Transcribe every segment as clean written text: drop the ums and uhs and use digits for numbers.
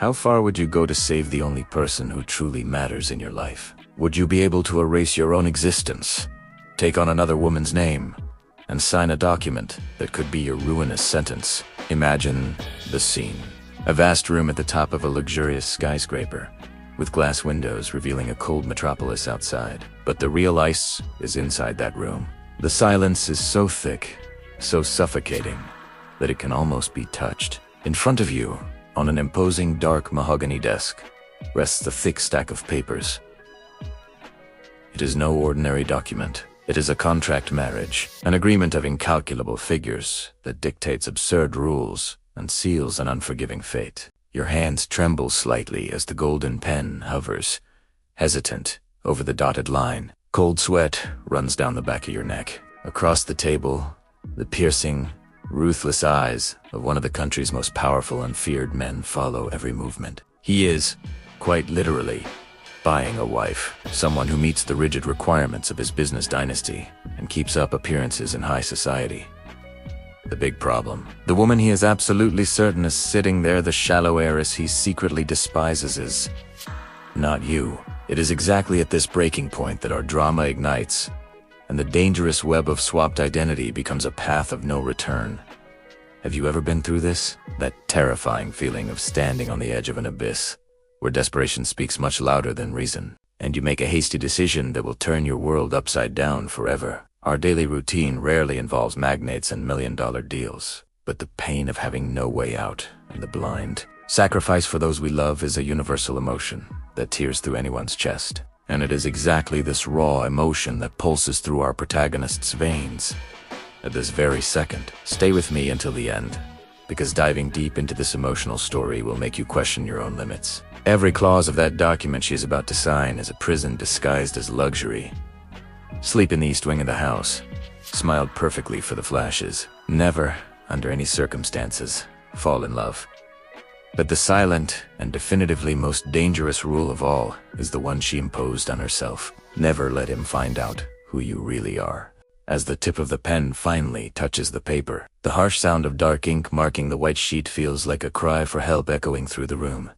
How far would you go to save the only person who truly matters in your life? Would you be able to erase your own existence, take on another woman's name, and sign a document that could be your ruinous sentence? Imagine the scene. A vast room at the top of a luxurious skyscraper, with glass windows revealing a cold metropolis outside. But the real ice is inside that room. The silence is so thick, so suffocating, that it can almost be touched. In front of you, on an imposing dark mahogany desk, rests the thick stack of papers. It is no ordinary document. It is a contract marriage, an agreement of incalculable figures that dictates absurd rules and seals an unforgiving fate. Your hands tremble slightly as the golden pen hovers, hesitant, over the dotted line. Cold sweat runs down the back of your neck. Across the table, the piercing, ruthless eyes of one of the country's most powerful and feared men follow every movement. He is, quite literally, buying a wife, someone who meets the rigid requirements of his business dynasty and keeps up appearances in high society. The big problem: the woman he is absolutely certain is sitting there, the shallow heiress he secretly despises, is not you. It is exactly at this breaking point that our drama ignites, and the dangerous web of swapped identity becomes a path of no return. Have you ever been through this? That terrifying feeling of standing on the edge of an abyss, where desperation speaks much louder than reason, and you make a hasty decision that will turn your world upside down forever. Our daily routine rarely involves magnates and million-dollar deals, but the pain of having no way out and the blind sacrifice for those we love is a universal emotion that tears through anyone's chest. And it is exactly this raw emotion that pulses through our protagonist's veins at this very second. Stay with me until the end, because diving deep into this emotional story will make you question your own limits. Every clause of that document she is about to sign is a prison disguised as luxury. Sleep in the east wing of the house. Smiled perfectly for the flashes. Never, under any circumstances, fall in love. But the silent and definitively most dangerous rule of all is the one she imposed on herself. Never let him find out who you really are. As the tip of the pen finally touches the paper, the harsh sound of dark ink marking the white sheet feels like a cry for help echoing through the room.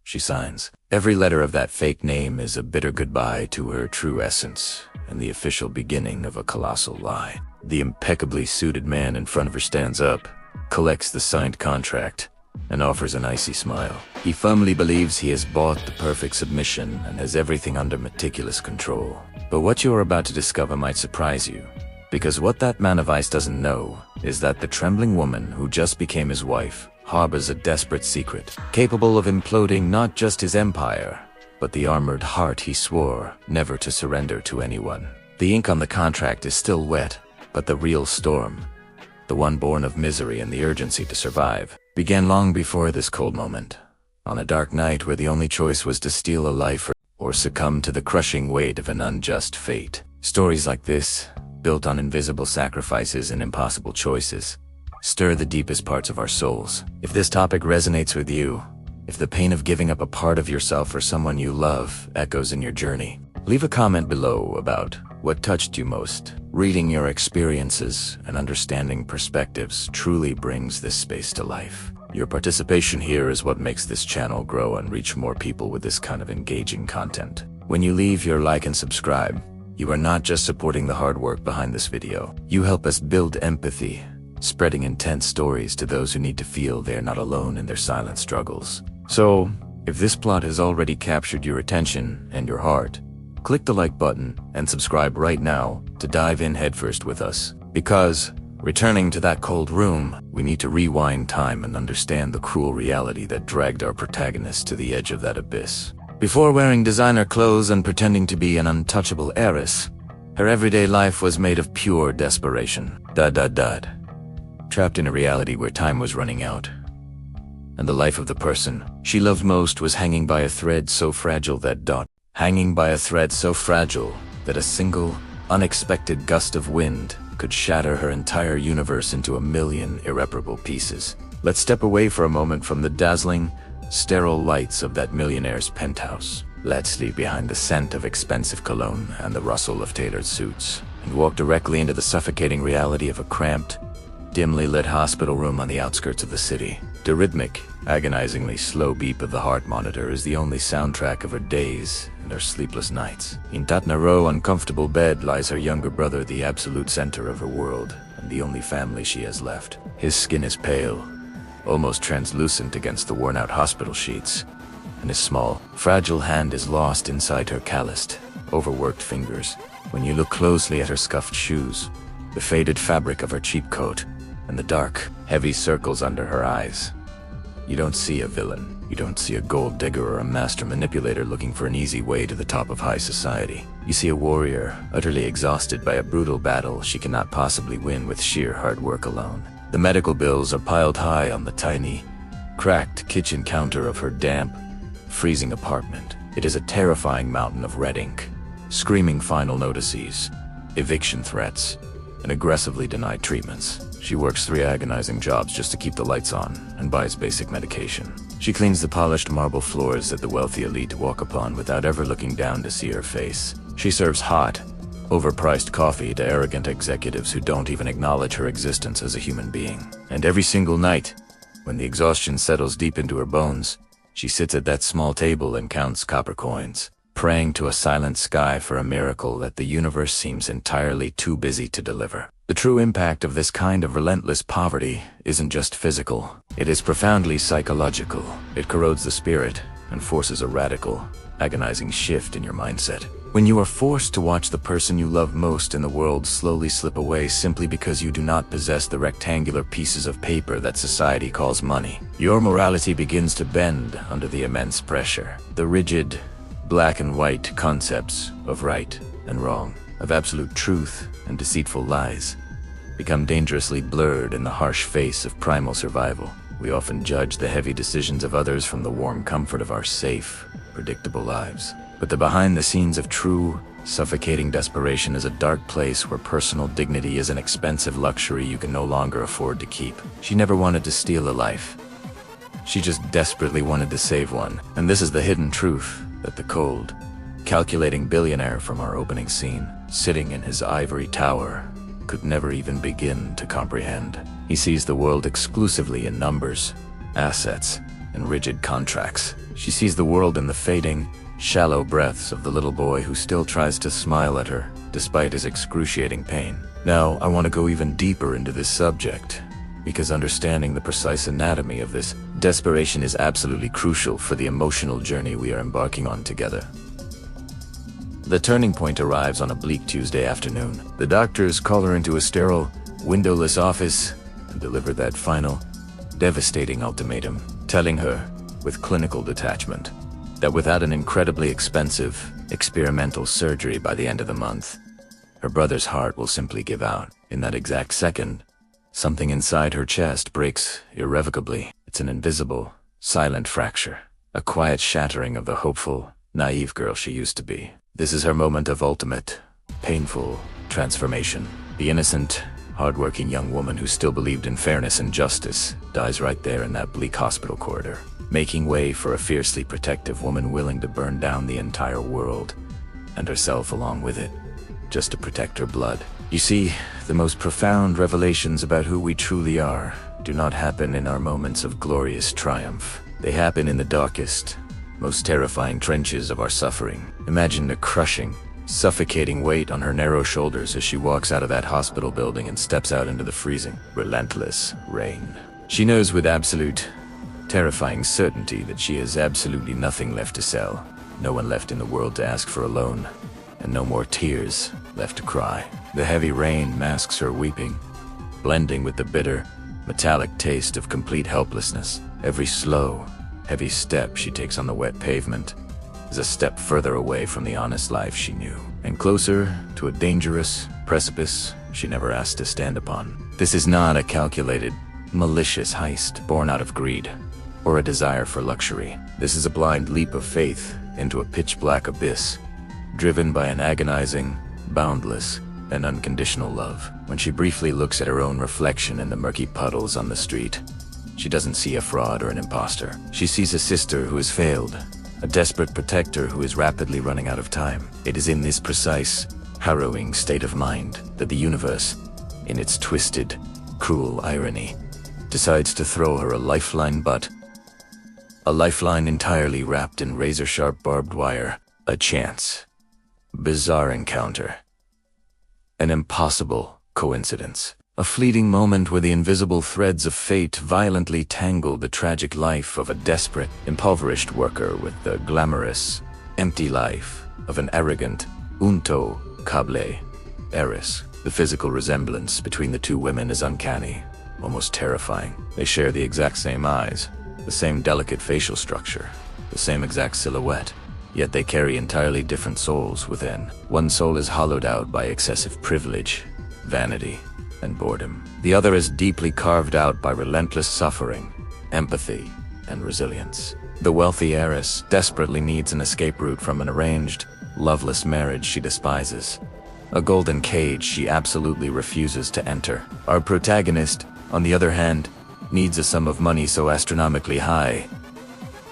She signs. Every letter of that fake name is a bitter goodbye to her true essence and the official beginning of a colossal lie. The impeccably suited man in front of her stands up, collects the signed contract, and offers an icy smile. He firmly believes he has bought the perfect submission and has everything under meticulous control. But what you are about to discover might surprise you, because what that man of ice doesn't know is that the trembling woman who just became his wife harbors a desperate secret, capable of imploding not just his empire, but the armored heart he swore never to surrender to anyone. The ink on the contract is still wet, but the real storm, the one born of misery and the urgency to survive, began long before this cold moment, on a dark night where the only choice was to steal a life or succumb to the crushing weight of an unjust fate. Stories like this, built on invisible sacrifices and impossible choices, stir the deepest parts of our souls. If this topic resonates with you, if the pain of giving up a part of yourself for someone you love echoes in your journey, leave a comment below about what touched you most. Reading your experiences and understanding perspectives truly brings this space to life. Your participation here is what makes this channel grow and reach more people with this kind of engaging content. When you leave your like and subscribe, you are not just supporting the hard work behind this video. You help us build empathy, spreading intense stories to those who need to feel they are not alone in their silent struggles. So, if this plot has already captured your attention and your heart, click the like button and subscribe right now to dive in headfirst with us. Because, returning to that cold room, we need to rewind time and understand the cruel reality that dragged our protagonist to the edge of that abyss. Before wearing designer clothes and pretending to be an untouchable heiress, her everyday life was made of pure desperation. Trapped in a reality where time was running out, and the life of the person she loved most was hanging by a thread so fragile that a single, unexpected gust of wind could shatter her entire universe into a million irreparable pieces. Let's step away for a moment from the dazzling, sterile lights of that millionaire's penthouse. Let's leave behind the scent of expensive cologne and the rustle of tailored suits, and walk directly into the suffocating reality of a cramped, dimly lit hospital room on the outskirts of the city. The rhythmic, agonizingly slow beep of the heart monitor is the only soundtrack of her days and her sleepless nights. In that narrow, uncomfortable bed lies her younger brother, the absolute center of her world, and the only family she has left. His skin is pale, almost translucent against the worn-out hospital sheets, and his small, fragile hand is lost inside her calloused, overworked fingers. When you look closely at her scuffed shoes, the faded fabric of her cheap coat, and the dark, heavy circles under her eyes, you don't see a villain. You don't see a gold digger or a master manipulator looking for an easy way to the top of high society. You see a warrior, utterly exhausted by a brutal battle she cannot possibly win with sheer hard work alone. The medical bills are piled high on the tiny, cracked kitchen counter of her damp, freezing apartment. It is a terrifying mountain of red ink, screaming final notices, eviction threats, and aggressively denied treatments. She works 3 agonizing jobs just to keep the lights on and buys basic medication. She cleans the polished marble floors that the wealthy elite walk upon without ever looking down to see her face. She serves hot, overpriced coffee to arrogant executives who don't even acknowledge her existence as a human being. And every single night, when the exhaustion settles deep into her bones, she sits at that small table and counts copper coins, praying to a silent sky for a miracle that the universe seems entirely too busy to deliver. The true impact of this kind of relentless poverty isn't just physical. It is profoundly psychological. It corrodes the spirit and forces a radical, agonizing shift in your mindset. When you are forced to watch the person you love most in the world slowly slip away simply because you do not possess the rectangular pieces of paper that society calls money, your morality begins to bend under the immense pressure. The rigid, black and white concepts of right and wrong, of absolute truth and deceitful lies, become dangerously blurred in the harsh face of primal survival. We often judge the heavy decisions of others from the warm comfort of our safe, predictable lives. But the behind the scenes of true, suffocating desperation is a dark place where personal dignity is an expensive luxury you can no longer afford to keep. She never wanted to steal a life. She just desperately wanted to save one. And this is the hidden truth that the cold, calculating billionaire from our opening scene, sitting in his ivory tower, could never even begin to comprehend. He sees the world exclusively in numbers, assets, and rigid contracts. She sees the world in the fading, shallow breaths of the little boy who still tries to smile at her, despite his excruciating pain. Now, I want to go even deeper into this subject, because understanding the precise anatomy of this desperation is absolutely crucial for the emotional journey we are embarking on together. The turning point arrives on a bleak Tuesday afternoon. The doctors call her into a sterile, windowless office and deliver that final, devastating ultimatum, telling her, with clinical detachment, that without an incredibly expensive, experimental surgery by the end of the month, her brother's heart will simply give out. In that exact second, something inside her chest breaks irrevocably. It's an invisible, silent fracture, a quiet shattering of the hopeful, naive girl she used to be. This is her moment of ultimate, painful transformation. The innocent, hardworking young woman who still believed in fairness and justice dies right there in that bleak hospital corridor, making way for a fiercely protective woman willing to burn down the entire world, and herself along with it, just to protect her blood. You see, the most profound revelations about who we truly are do not happen in our moments of glorious triumph. They happen in the darkest, most terrifying trenches of our suffering. Imagine the crushing, suffocating weight on her narrow shoulders as she walks out of that hospital building and steps out into the freezing, relentless rain. She knows with absolute, terrifying certainty that she has absolutely nothing left to sell, no one left in the world to ask for a loan, and no more tears left to cry. The heavy rain masks her weeping, blending with the bitter, metallic taste of complete helplessness. Every slow, heavy step she takes on the wet pavement is a step further away from the honest life she knew, and closer to a dangerous precipice she never asked to stand upon. This is not a calculated, malicious heist born out of greed or a desire for luxury. This is a blind leap of faith into a pitch-black abyss, driven by an agonizing, boundless, and unconditional love. When she briefly looks at her own reflection in the murky puddles on the street, she doesn't see a fraud or an imposter. She sees a sister who has failed, a desperate protector who is rapidly running out of time. It is in this precise, harrowing state of mind that the universe, in its twisted, cruel irony, decides to throw her a lifeline, but a lifeline entirely wrapped in razor-sharp barbed wire. A chance. Bizarre encounter. An impossible coincidence. A fleeting moment where the invisible threads of fate violently tangled the tragic life of a desperate, impoverished worker with the glamorous, empty life of an arrogant, unforgiving heiress. The physical resemblance between the two women is uncanny, almost terrifying. They share the exact same eyes, the same delicate facial structure, the same exact silhouette, yet they carry entirely different souls within. One soul is hollowed out by excessive privilege, vanity, and boredom. The other is deeply carved out by relentless suffering, empathy, and resilience. The wealthy heiress desperately needs an escape route from an arranged, loveless marriage she despises. A golden cage she absolutely refuses to enter. Our protagonist, on the other hand, needs a sum of money so astronomically high.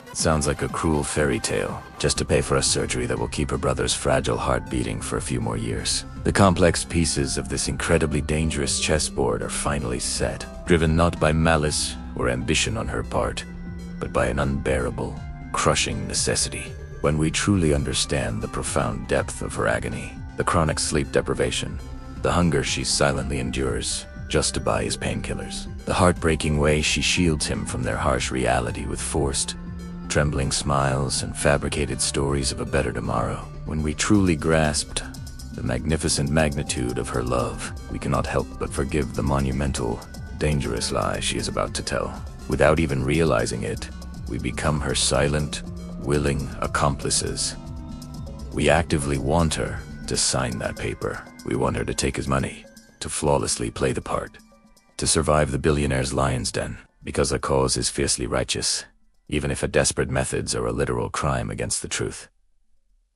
It sounds like a cruel fairy tale, just to pay for a surgery that will keep her brother's fragile heart beating for a few more years. The complex pieces of this incredibly dangerous chessboard are finally set, driven not by malice or ambition on her part, but by an unbearable, crushing necessity. When we truly understand the profound depth of her agony, the chronic sleep deprivation, the hunger she silently endures just to buy his painkillers, the heartbreaking way she shields him from their harsh reality with forced, trembling smiles and fabricated stories of a better tomorrow. When we truly grasped the magnificent magnitude of her love, we cannot help but forgive the monumental, dangerous lie she is about to tell. Without even realizing it, we become her silent, willing accomplices. We actively want her to sign that paper. We want her to take his money, to flawlessly play the part, to survive the billionaire's lion's den, because the cause is fiercely righteous, even if her desperate methods are a literal crime against the truth.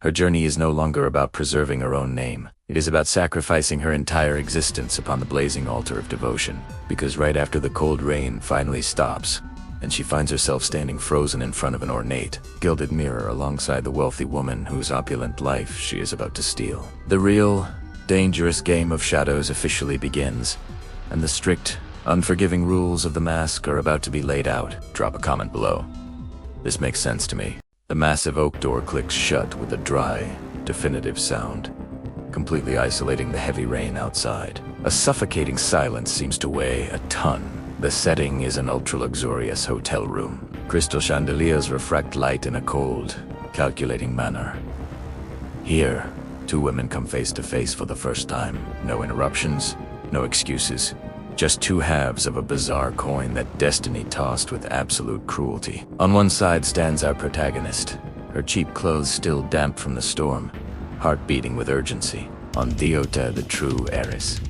Her journey is no longer about preserving her own name. It is about sacrificing her entire existence upon the blazing altar of devotion, because right after the cold rain finally stops, and she finds herself standing frozen in front of an ornate, gilded mirror alongside the wealthy woman whose opulent life she is about to steal. The real, dangerous game of shadows officially begins, and the strict, unforgiving rules of the mask are about to be laid out. Drop a comment below. This makes sense to me. The massive oak door clicks shut with a dry, definitive sound, completely isolating the heavy rain outside. A suffocating silence seems to weigh a ton. The setting is an ultra-luxurious hotel room. Crystal chandeliers refract light in a cold, calculating manner. Here, two women come face to face for the first time. No interruptions, no excuses. Just two halves of a bizarre coin that destiny tossed with absolute cruelty. On one side stands our protagonist, her cheap clothes still damp from the storm, heart beating with urgency. On the other, the true heiress.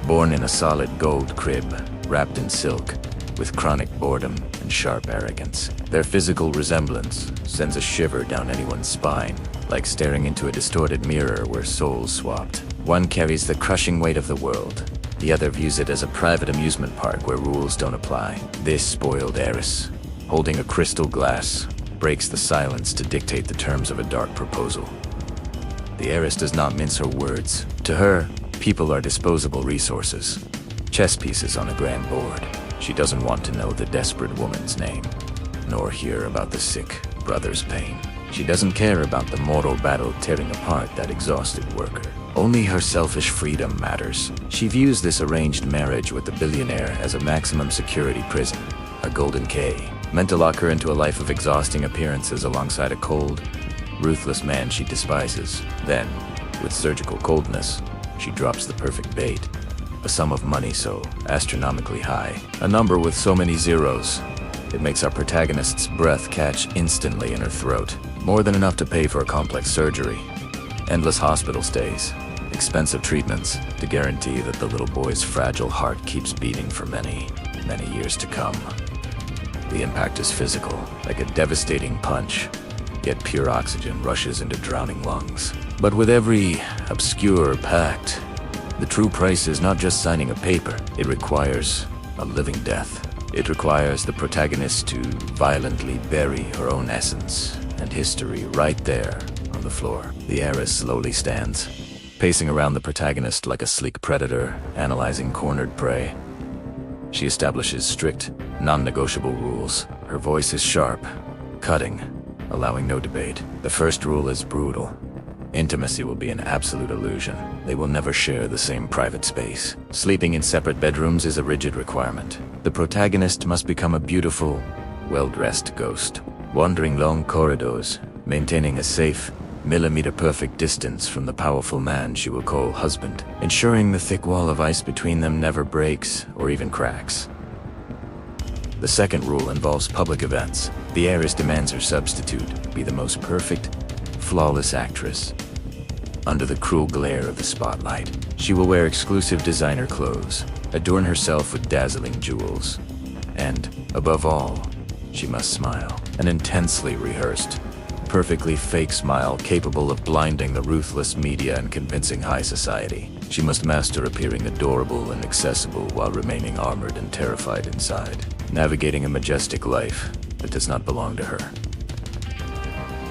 Born in a solid gold crib, wrapped in silk, with chronic boredom and sharp arrogance. Their physical resemblance sends a shiver down anyone's spine, like staring into a distorted mirror where souls swapped. One carries the crushing weight of the world. The other views it as a private amusement park where rules don't apply. This spoiled heiress, holding a crystal glass, breaks the silence to dictate the terms of a dark proposal. The heiress does not mince her words. To her, people are disposable resources, chess pieces on a grand board. She doesn't want to know the desperate woman's name, nor hear about the sick brother's pain. She doesn't care about the mortal battle tearing apart that exhausted worker. Only her selfish freedom matters. She views this arranged marriage with the billionaire as a maximum security prison, a golden K, meant to lock her into a life of exhausting appearances alongside a cold, ruthless man she despises. Then, with surgical coldness, she drops the perfect bait. A sum of money so astronomically high, a number with so many zeros, it makes our protagonist's breath catch instantly in her throat. More than enough to pay for a complex surgery, endless hospital stays, expensive treatments to guarantee that the little boy's fragile heart keeps beating for many, many years to come. The impact is physical, like a devastating punch, yet pure oxygen rushes into drowning lungs. But with every obscure pact, the true price is not just signing a paper. It requires a living death. It requires the protagonist to violently bury her own essence and history right there on the floor. The heiress slowly stands, pacing around the protagonist like a sleek predator, analyzing cornered prey. She establishes strict, non-negotiable rules. Her voice is sharp, cutting, allowing no debate. The first rule is brutal. Intimacy will be an absolute illusion. They will never share the same private space. Sleeping in separate bedrooms is a rigid requirement. The protagonist must become a beautiful, well-dressed ghost, wandering long corridors, maintaining a safe, millimeter-perfect distance from the powerful man she will call husband, ensuring the thick wall of ice between them never breaks or even cracks. The second rule involves public events. The heiress demands her substitute be the most perfect, flawless actress. Under the cruel glare of the spotlight, she will wear exclusive designer clothes, adorn herself with dazzling jewels, and, above all, she must smile. An intensely rehearsed, perfectly fake smile capable of blinding the ruthless media and convincing high society. She must master appearing adorable and accessible while remaining armored and terrified inside, navigating a majestic life that does not belong to her.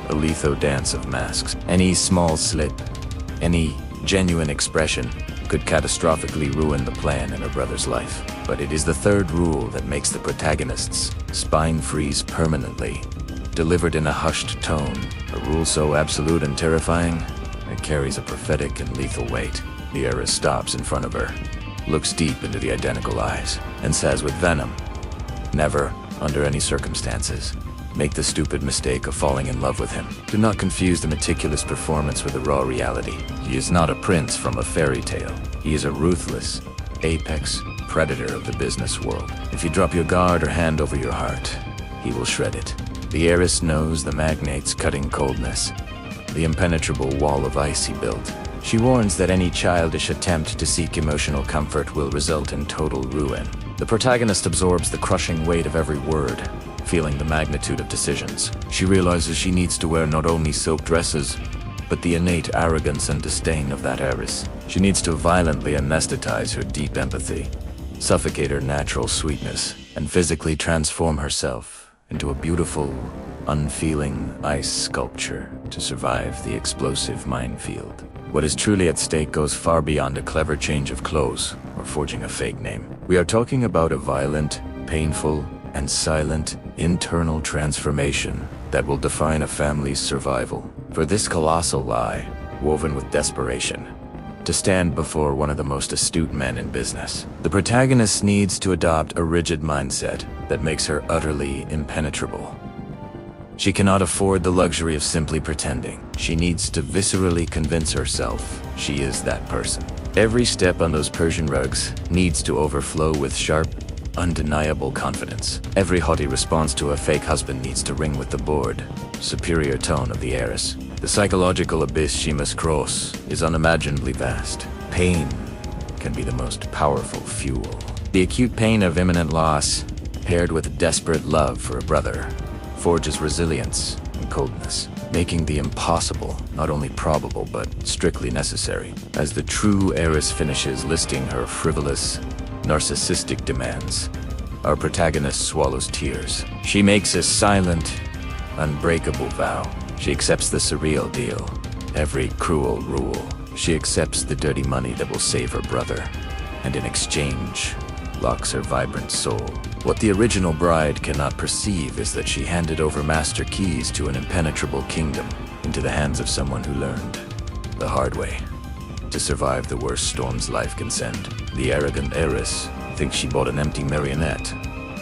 A litho dance of masks. Any small slip, any genuine expression could catastrophically ruin the plan in her brother's life. But it is the third rule that makes the protagonist's spine freeze permanently, delivered in a hushed tone, a rule so absolute and terrifying, it carries a prophetic and lethal weight. The heiress stops in front of her, looks deep into the identical eyes, and says with venom, "Never, under any circumstances, make the stupid mistake of falling in love with him. Do not confuse the meticulous performance with the raw reality. He is not a prince from a fairy tale. He is a ruthless, apex predator of the business world. If you drop your guard or hand over your heart, he will shred it." The heiress knows the magnate's cutting coldness, the impenetrable wall of ice he built. She warns that any childish attempt to seek emotional comfort will result in total ruin. The protagonist absorbs the crushing weight of every word, feeling the magnitude of decisions. She realizes she needs to wear not only silk dresses, but the innate arrogance and disdain of that heiress. She needs to violently anesthetize her deep empathy, suffocate her natural sweetness, and physically transform herself into a beautiful, unfeeling ice sculpture to survive the explosive minefield. What is truly at stake goes far beyond a clever change of clothes or forging a fake name. We are talking about a violent, painful, and silent internal transformation that will define a family's survival. For this colossal lie, woven with desperation, to stand before one of the most astute men in business, the protagonist needs to adopt a rigid mindset that makes her utterly impenetrable. She cannot afford the luxury of simply pretending. She needs to viscerally convince herself she is that person. Every step on those Persian rugs needs to overflow with sharp, undeniable confidence. Every haughty response to a fake husband needs to ring with the bored, superior tone of the heiress. The psychological abyss she must cross is unimaginably vast. Pain can be the most powerful fuel. The acute pain of imminent loss, paired with desperate love for a brother, forges resilience and coldness, making the impossible not only probable but strictly necessary. As the true heiress finishes listing her frivolous, narcissistic demands, our protagonist swallows tears. She makes a silent, unbreakable vow. She accepts the surreal deal, every cruel rule. She accepts the dirty money that will save her brother, and in exchange, locks her vibrant soul. What the original bride cannot perceive is that she handed over master keys to an impenetrable kingdom into the hands of someone who learned, the hard way, to survive the worst storms life can send. The arrogant heiress thinks she bought an empty marionette,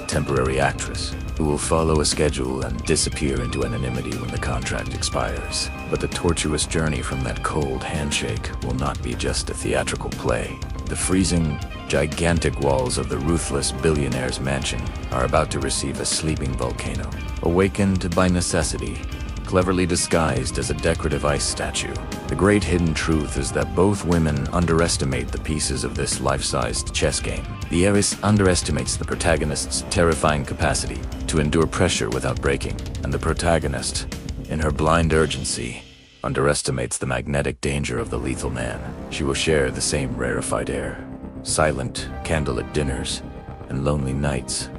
a temporary actress, who will follow a schedule and disappear into anonymity when the contract expires. But the tortuous journey from that cold handshake will not be just a theatrical play. The freezing, gigantic walls of the ruthless billionaire's mansion are about to receive a sleeping volcano, awakened by necessity, cleverly disguised as a decorative ice statue. The great hidden truth is that both women underestimate the pieces of this life-sized chess game. The heiress underestimates the protagonist's terrifying capacity to endure pressure without breaking, and the protagonist, in her blind urgency, underestimates the magnetic danger of the lethal man. She will share the same rarefied air, silent candlelit dinners, and lonely nights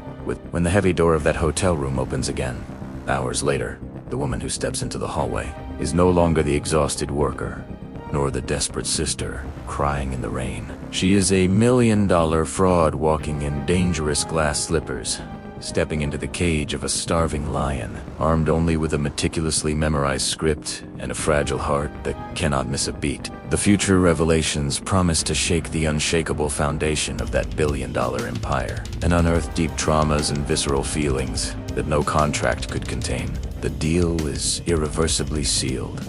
when the heavy door of that hotel room opens again. Hours later, the woman who steps into the hallway is no longer the exhausted worker, nor the desperate sister crying in the rain. She is a million-dollar fraud walking in dangerous glass slippers, stepping into the cage of a starving lion, armed only with a meticulously memorized script and a fragile heart that cannot miss a beat. The future revelations promise to shake the unshakable foundation of that billion-dollar empire and unearth deep traumas and visceral feelings that no contract could contain. The deal is irreversibly sealed,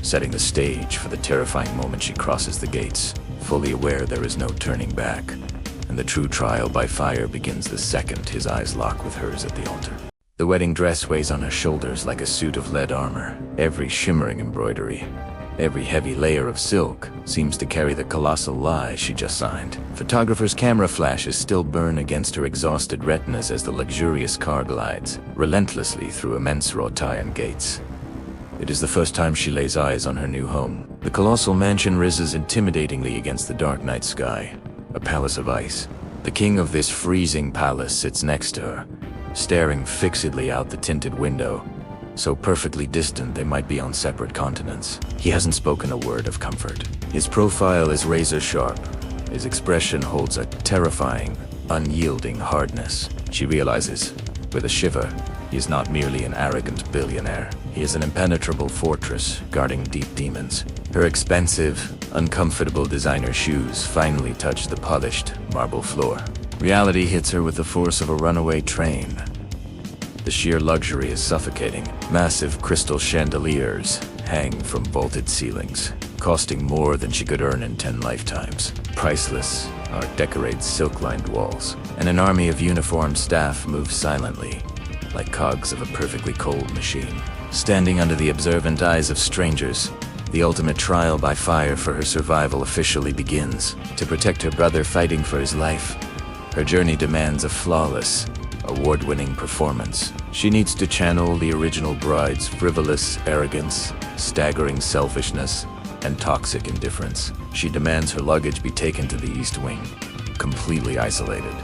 setting the stage for the terrifying moment she crosses the gates, fully aware there is no turning back. And the true trial by fire begins the second his eyes lock with hers at the altar. The wedding dress weighs on her shoulders like a suit of lead armor. Every shimmering embroidery, every heavy layer of silk seems to carry the colossal lie she just signed. Photographer's camera flashes still burn against her exhausted retinas as the luxurious car glides relentlessly through immense wrought iron gates. It is the first time she lays eyes on her new home. The colossal mansion rises intimidatingly against the dark night sky. A palace of ice. The king of this freezing palace sits next to her, staring fixedly out the tinted window, so perfectly distant they might be on separate continents. He hasn't spoken a word of comfort. His profile is razor sharp. His expression holds a terrifying, unyielding hardness. She realizes, with a shiver, he is not merely an arrogant billionaire. He is an impenetrable fortress guarding deep demons. Her expensive, uncomfortable designer shoes finally touch the polished marble floor. Reality hits her with the force of a runaway train. The sheer luxury is suffocating. Massive crystal chandeliers hang from vaulted ceilings, costing more than she could earn in 10 lifetimes. Priceless are decorated silk-lined walls, and an army of uniformed staff moves silently, like cogs of a perfectly cold machine. Standing under the observant eyes of strangers, the ultimate trial by fire for her survival officially begins. To protect her brother fighting for his life, her journey demands a flawless, award-winning performance. She needs to channel the original bride's frivolous arrogance, staggering selfishness, and toxic indifference. She demands her luggage be taken to the East Wing, completely isolated.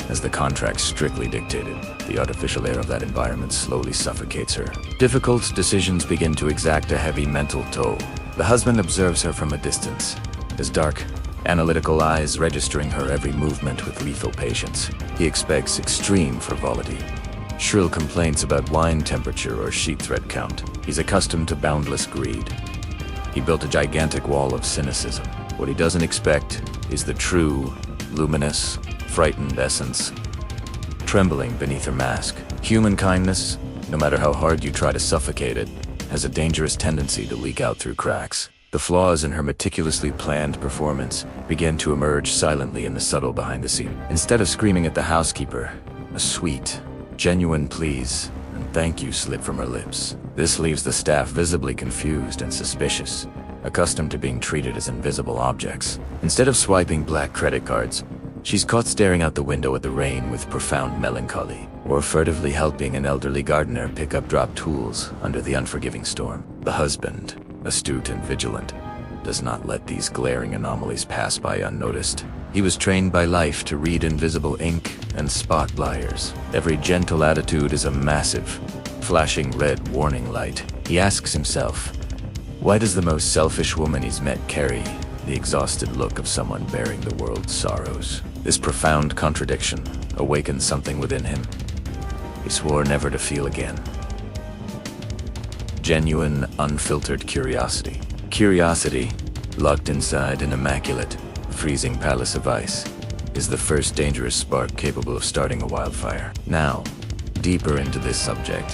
As the contract strictly dictated, the artificial air of that environment slowly suffocates her. Difficult decisions begin to exact a heavy mental toll. The husband observes her from a distance, his dark, analytical eyes registering her every movement with lethal patience. He expects extreme frivolity, shrill complaints about wine temperature or sheet thread count. He's accustomed to boundless greed. He built a gigantic wall of cynicism. What he doesn't expect is the true, luminous, frightened essence, trembling beneath her mask. Human kindness, no matter how hard you try to suffocate it, has a dangerous tendency to leak out through cracks. The flaws in her meticulously planned performance begin to emerge silently in the subtle behind the scene. Instead of screaming at the housekeeper, a sweet, genuine please and thank you slip from her lips. This leaves the staff visibly confused and suspicious, accustomed to being treated as invisible objects. Instead of swiping black credit cards, she's caught staring out the window at the rain with profound melancholy, or furtively helping an elderly gardener pick up dropped tools under the unforgiving storm. The husband, astute and vigilant, does not let these glaring anomalies pass by unnoticed. He was trained by life to read invisible ink and spot liars. Every gentle attitude is a massive, flashing red warning light. He asks himself, why does the most selfish woman he's met carry the exhausted look of someone bearing the world's sorrows? This profound contradiction awakened something within him he swore never to feel again. Genuine, unfiltered curiosity. Curiosity, locked inside an immaculate, freezing palace of ice, is the first dangerous spark capable of starting a wildfire. Now, deeper into this subject,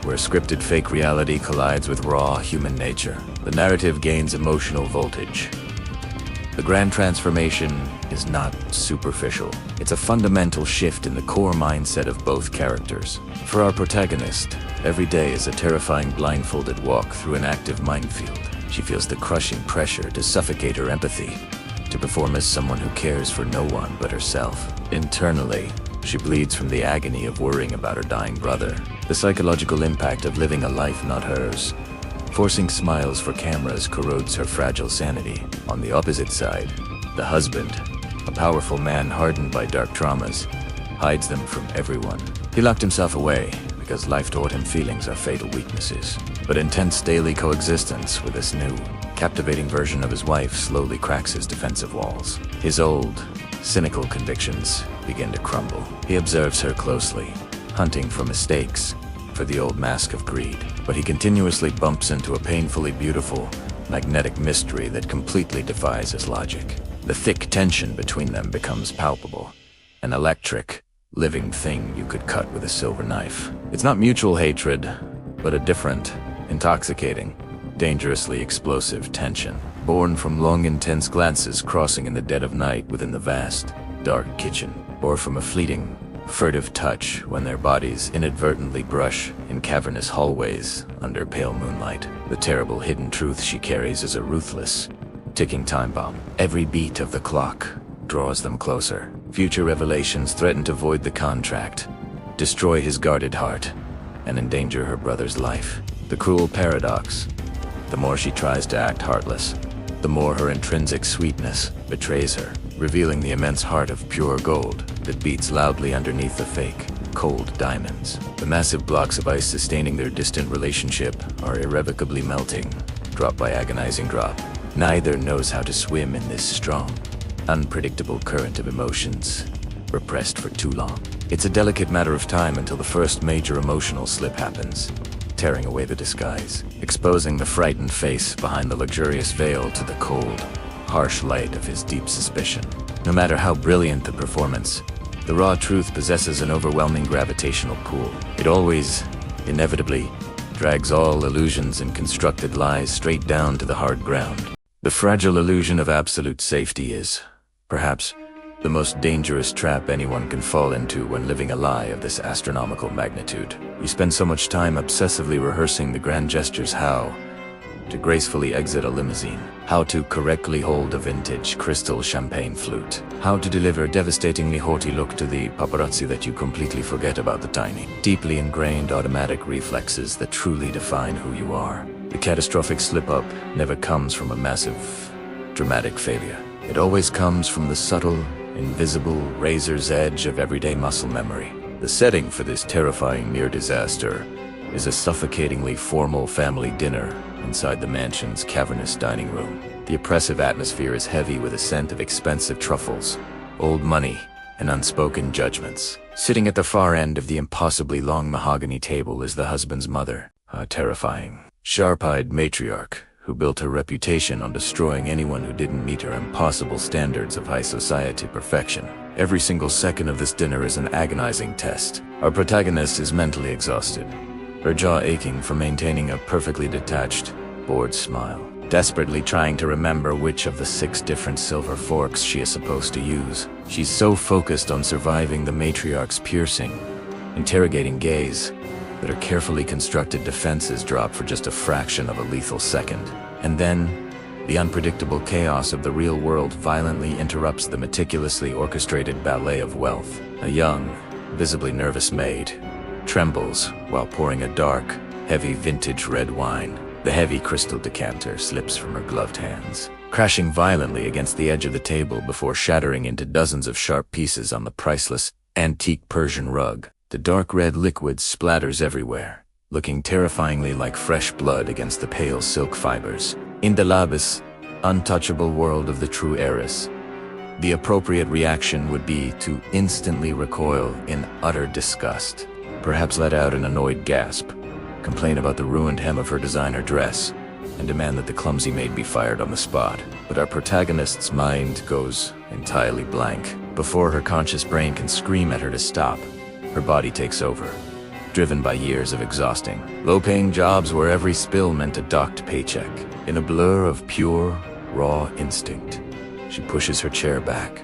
where scripted fake reality collides with raw human nature, the narrative gains emotional voltage. The grand transformation is not superficial. It's a fundamental shift in the core mindset of both characters. For our protagonist, every day is a terrifying blindfolded walk through an active minefield. She feels the crushing pressure to suffocate her empathy, to perform as someone who cares for no one but herself. Internally, she bleeds from the agony of worrying about her dying brother, the psychological impact of living a life not hers. Forcing smiles for cameras corrodes her fragile sanity. On the opposite side, the husband, a powerful man hardened by dark traumas, hides them from everyone. He locked himself away because life taught him feelings are fatal weaknesses. But intense daily coexistence with this new, captivating version of his wife slowly cracks his defensive walls. His old, cynical convictions begin to crumble. He observes her closely, hunting for mistakes, for the old mask of greed. But he continuously bumps into a painfully beautiful, magnetic mystery that completely defies his logic. The thick tension between them becomes palpable. An electric, living thing you could cut with a silver knife. It's not mutual hatred, but a different, intoxicating, dangerously explosive tension, born from long intense glances crossing in the dead of night within the vast, dark kitchen, or from a fleeting, furtive touch when their bodies inadvertently brush in cavernous hallways under pale moonlight. The terrible hidden truth she carries is a ruthless, ticking time bomb. Every beat of the clock draws them closer. Future revelations threaten to void the contract, destroy his guarded heart, and endanger her brother's life. The cruel paradox: the more she tries to act heartless, the more her intrinsic sweetness betrays her, revealing the immense heart of pure gold that beats loudly underneath the fake, cold diamonds. The massive blocks of ice sustaining their distant relationship are irrevocably melting, drop by agonizing drop. Neither knows how to swim in this strong, unpredictable current of emotions, repressed for too long. It's a delicate matter of time until the first major emotional slip happens, tearing away the disguise, exposing the frightened face behind the luxurious veil to the cold, harsh light of his deep suspicion. No matter how brilliant the performance, the raw truth possesses an overwhelming gravitational pull. It always, inevitably, drags all illusions and constructed lies straight down to the hard ground. The fragile illusion of absolute safety is, perhaps, the most dangerous trap anyone can fall into when living a lie of this astronomical magnitude. We spend so much time obsessively rehearsing the grand gestures: how to gracefully exit a limousine, how to correctly hold a vintage crystal champagne flute, how to deliver a devastatingly haughty look to the paparazzi that you completely forget about the tiny, deeply ingrained automatic reflexes that truly define who you are. The catastrophic slip-up never comes from a massive, dramatic failure. It always comes from the subtle, invisible razor's edge of everyday muscle memory. The setting for this terrifying near-disaster is a suffocatingly formal family dinner inside the mansion's cavernous dining room. The oppressive atmosphere is heavy with a scent of expensive truffles, old money, and unspoken judgments. Sitting at the far end of the impossibly long mahogany table is the husband's mother, a terrifying, sharp-eyed matriarch who built her reputation on destroying anyone who didn't meet her impossible standards of high society perfection. Every single second of this dinner is an agonizing test. Our protagonist is mentally exhausted, her jaw aching from maintaining a perfectly detached, bored smile, desperately trying to remember which of the 6 different silver forks she is supposed to use. She's so focused on surviving the matriarch's piercing, interrogating gaze that her carefully constructed defenses drop for just a fraction of a lethal second. And then, the unpredictable chaos of the real world violently interrupts the meticulously orchestrated ballet of wealth. A young, visibly nervous maid trembles while pouring a dark, heavy vintage red wine. The heavy crystal decanter slips from her gloved hands, crashing violently against the edge of the table before shattering into dozens of sharp pieces on the priceless, antique Persian rug. The dark red liquid splatters everywhere, looking terrifyingly like fresh blood against the pale silk fibers. In the labis, untouchable world of the true heiress, the appropriate reaction would be to instantly recoil in utter disgust, perhaps let out an annoyed gasp, complain about the ruined hem of her designer dress, and demand that the clumsy maid be fired on the spot. But our protagonist's mind goes entirely blank. Before her conscious brain can scream at her to stop, her body takes over, driven by years of exhausting, low-paying jobs where every spill meant a docked paycheck. In a blur of pure, raw instinct, she pushes her chair back,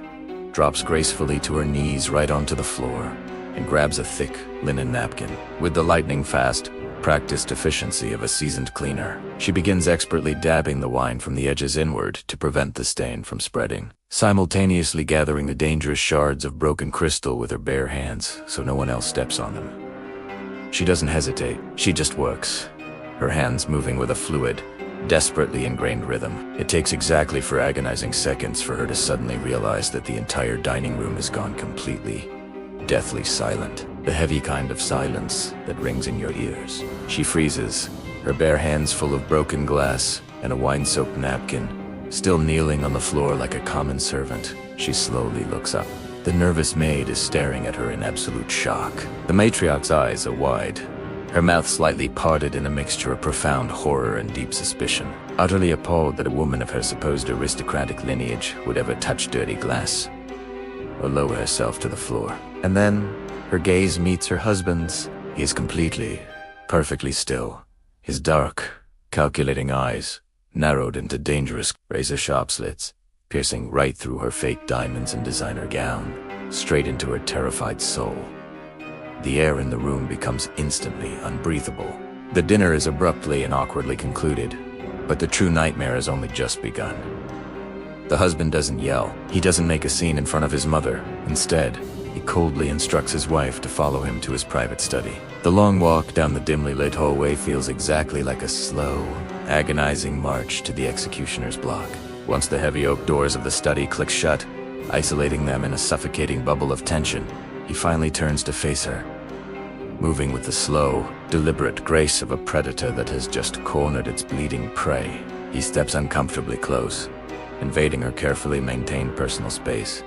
drops gracefully to her knees right onto the floor, and grabs a thick linen napkin. With the lightning-fast, practiced efficiency of a seasoned cleaner, she begins expertly dabbing the wine from the edges inward to prevent the stain from spreading, simultaneously gathering the dangerous shards of broken crystal with her bare hands so no one else steps on them. She doesn't hesitate, she just works, her hands moving with a fluid, desperately ingrained rhythm. It takes exactly 4 agonizing seconds for her to suddenly realize that the entire dining room has gone completely, deathly silent. the heavy kind of silence that rings in your ears. She freezes, her bare hands full of broken glass and a wine-soaked napkin, still kneeling on the floor like a common servant. She slowly looks up. The nervous maid is staring at her in absolute shock. The matriarch's eyes are wide, her mouth slightly parted in a mixture of profound horror and deep suspicion, utterly appalled that a woman of her supposed aristocratic lineage would ever touch dirty glass or lower herself to the floor. And then, her gaze meets her husband's. He is completely, perfectly still. His dark, calculating eyes, narrowed into dangerous razor-sharp slits, piercing right through her fake diamonds and designer gown, straight into her terrified soul. The air in the room becomes instantly unbreathable. The dinner is abruptly and awkwardly concluded, but the true nightmare has only just begun. The husband doesn't yell. He doesn't make a scene in front of his mother. Instead, he coldly instructs his wife to follow him to his private study. The long walk down the dimly lit hallway feels exactly like a slow, agonizing march to the executioner's block. Once the heavy oak doors of the study click shut, isolating them in a suffocating bubble of tension, he finally turns to face her, moving with the slow, deliberate grace of a predator that has just cornered its bleeding prey. He steps uncomfortably close, invading her carefully maintained personal space,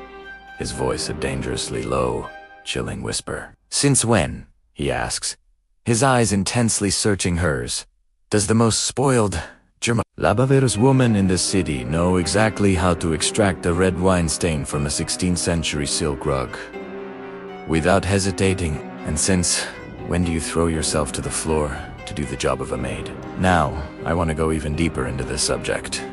his voice a dangerously low, chilling whisper. "Since when?" he asks, his eyes intensely searching hers. "Does the most spoiled, Labaveros woman in the city know exactly how to extract a red wine stain from a 16th century silk rug without hesitating? And since when do you throw yourself to the floor to do the job of a maid?" Now, I want to go even deeper into this subject,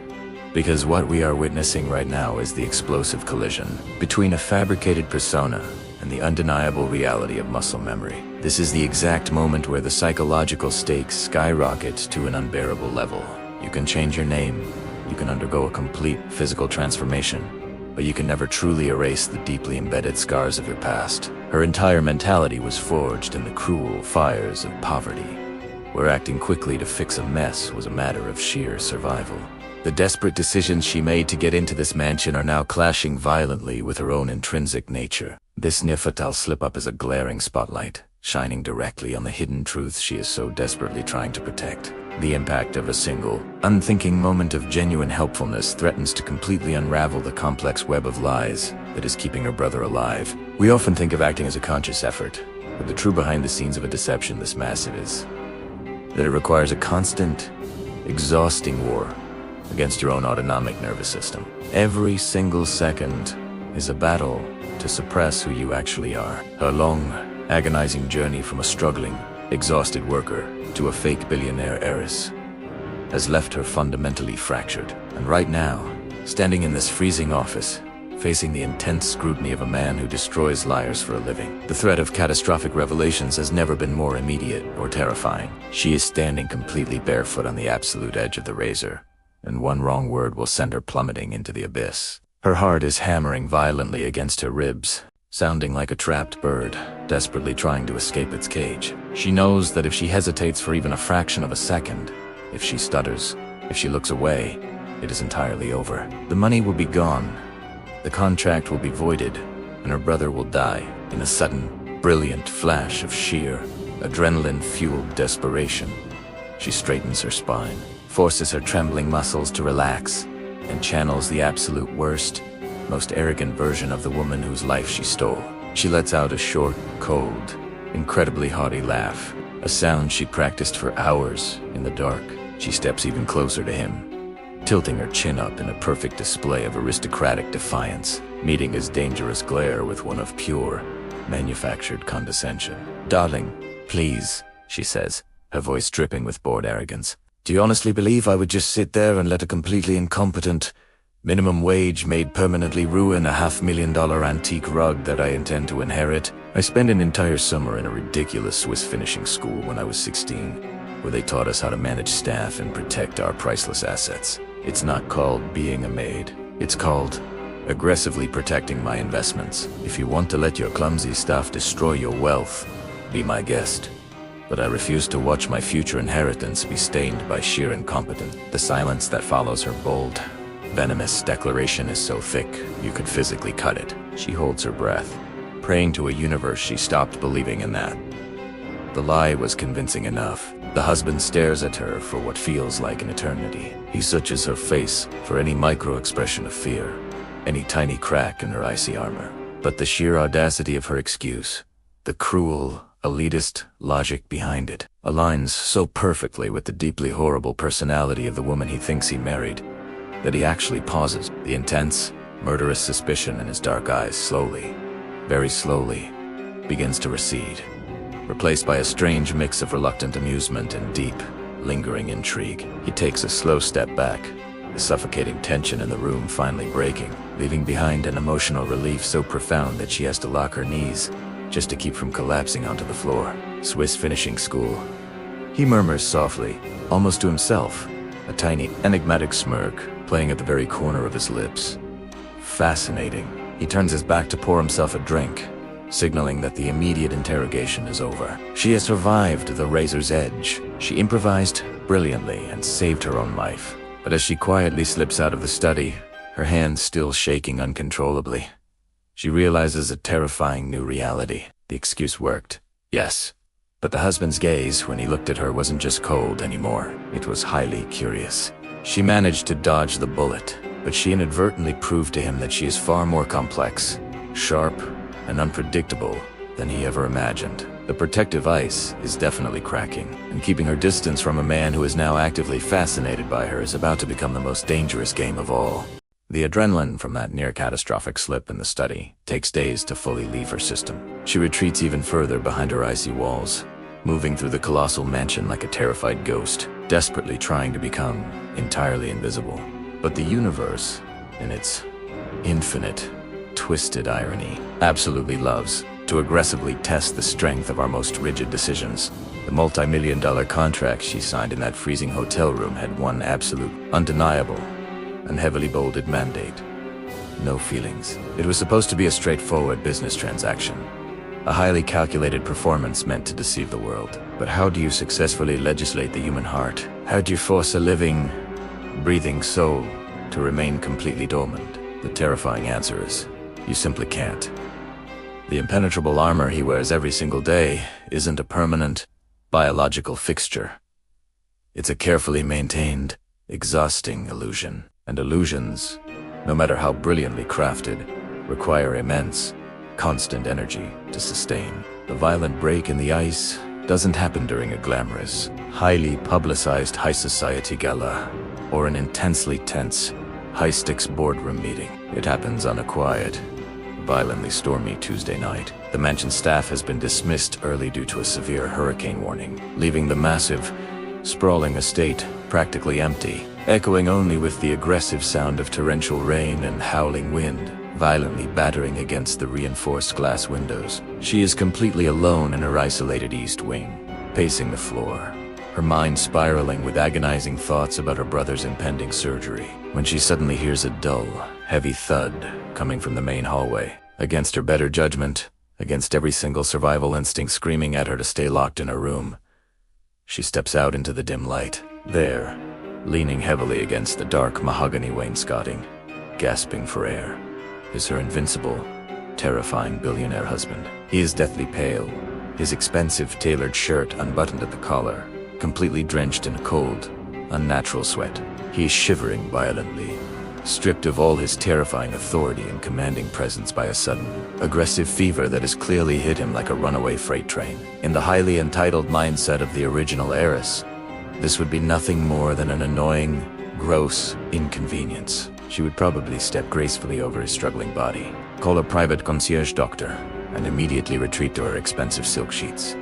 because what we are witnessing right now is the explosive collision between a fabricated persona and the undeniable reality of muscle memory. This is the exact moment where the psychological stakes skyrocket to an unbearable level. You can change your name, you can undergo a complete physical transformation, but you can never truly erase the deeply embedded scars of your past. Her entire mentality was forged in the cruel fires of poverty, where acting quickly to fix a mess was a matter of sheer survival. The desperate decisions she made to get into this mansion are now clashing violently with her own intrinsic nature. This fatal slip-up is a glaring spotlight, shining directly on the hidden truths she is so desperately trying to protect. The impact of a single, unthinking moment of genuine helpfulness threatens to completely unravel the complex web of lies that is keeping her brother alive. We often think of acting as a conscious effort, but the true behind the scenes of a deception this massive is that it requires a constant, exhausting war against your own autonomic nervous system. Every single second is a battle to suppress who you actually are. Her long, agonizing journey from a struggling, exhausted worker to a fake billionaire heiress has left her fundamentally fractured. And right now, standing in this freezing office, facing the intense scrutiny of a man who destroys liars for a living, the threat of catastrophic revelations has never been more immediate or terrifying. She is standing completely barefoot on the absolute edge of the razor, and one wrong word will send her plummeting into the abyss. Her heart is hammering violently against her ribs, sounding like a trapped bird, desperately trying to escape its cage. She knows that if she hesitates for even a fraction of a second, if she stutters, if she looks away, it is entirely over. The money will be gone, the contract will be voided, and her brother will die in a sudden, brilliant flash of sheer, adrenaline-fueled desperation. She straightens her spine, forces her trembling muscles to relax, and channels the absolute worst, most arrogant version of the woman whose life she stole. She lets out a short, cold, incredibly haughty laugh, a sound she practiced for hours in the dark. She steps even closer to him, tilting her chin up in a perfect display of aristocratic defiance, meeting his dangerous glare with one of pure, manufactured condescension. "Darling, please," she says, her voice dripping with bored arrogance. "Do you honestly believe I would just sit there and let a completely incompetent, minimum wage maid permanently ruin a $500,000 antique rug that I intend to inherit? I spent an entire summer in a ridiculous Swiss finishing school when I was 16, where they taught us how to manage staff and protect our priceless assets. It's not called being a maid. It's called aggressively protecting my investments. If you want to let your clumsy stuff destroy your wealth, be my guest. But I refuse to watch my future inheritance be stained by sheer incompetence." The silence that follows her bold, venomous declaration is so thick, you could physically cut it. She holds her breath, praying to a universe she stopped believing in that. The lie was convincing enough. The husband stares at her for what feels like an eternity. He searches her face for any micro-expression of fear, any tiny crack in her icy armor. But the sheer audacity of her excuse, the cruel, elitist logic behind it, aligns so perfectly with the deeply horrible personality of the woman he thinks he married, that he actually pauses. The intense, murderous suspicion in his dark eyes slowly, very slowly, begins to recede, replaced by a strange mix of reluctant amusement and deep, lingering intrigue. He takes a slow step back, the suffocating tension in the room finally breaking, leaving behind an emotional relief so profound that she has to lock her knees just to keep from collapsing onto the floor. Swiss finishing school. He murmurs softly, almost to himself, a tiny, enigmatic smirk playing at the very corner of his lips. Fascinating. He turns his back to pour himself a drink, signaling that the immediate interrogation is over. She has survived the razor's edge. She improvised brilliantly and saved her own life. But as she quietly slips out of the study, her hands still shaking uncontrollably, she realizes a terrifying new reality. The excuse worked, yes. But the husband's gaze when he looked at her wasn't just cold anymore. It was highly curious. She managed to dodge the bullet, but she inadvertently proved to him that she is far more complex, sharp, and unpredictable than he ever imagined. The protective ice is definitely cracking, and keeping her distance from a man who is now actively fascinated by her is about to become the most dangerous game of all. The adrenaline from that near-catastrophic slip in the study takes days to fully leave her system. She retreats even further behind her icy walls, moving through the colossal mansion like a terrified ghost, desperately trying to become entirely invisible. But the universe, in its infinite, twisted irony, absolutely loves to aggressively test the strength of our most rigid decisions. The multi-million-dollar contract she signed in that freezing hotel room had one absolute, undeniable, and heavily bolded mandate: no feelings. It was supposed to be a straightforward business transaction, a highly calculated performance meant to deceive the world. But how do you successfully legislate the human heart? How do you force a living, breathing soul to remain completely dormant? The terrifying answer is, you simply can't. The impenetrable armor he wears every single day isn't a permanent, biological fixture. It's a carefully maintained, exhausting illusion. And illusions, no matter how brilliantly crafted, require immense, constant energy to sustain. The violent break in the ice doesn't happen during a glamorous, highly publicized high society gala or an intensely tense, high-stakes boardroom meeting. It happens on a quiet, violently stormy Tuesday night. The mansion staff has been dismissed early due to a severe hurricane warning, leaving the massive, sprawling estate practically empty, echoing only with the aggressive sound of torrential rain and howling wind, violently battering against the reinforced glass windows. She is completely alone in her isolated east wing, pacing the floor, her mind spiraling with agonizing thoughts about her brother's impending surgery, when she suddenly hears a dull, heavy thud coming from the main hallway. Against her better judgment, against every single survival instinct screaming at her to stay locked in her room, she steps out into the dim light. There, leaning heavily against the dark mahogany wainscoting, gasping for air, is her invincible, terrifying billionaire husband. He is deathly pale, his expensive tailored shirt unbuttoned at the collar, completely drenched in a cold, unnatural sweat. He is shivering violently, stripped of all his terrifying authority and commanding presence by a sudden, aggressive fever that has clearly hit him like a runaway freight train. In the highly entitled mindset of the original heiress, this would be nothing more than an annoying, gross inconvenience. She would probably step gracefully over his struggling body, call a private concierge doctor, and immediately retreat to her expensive silk sheets,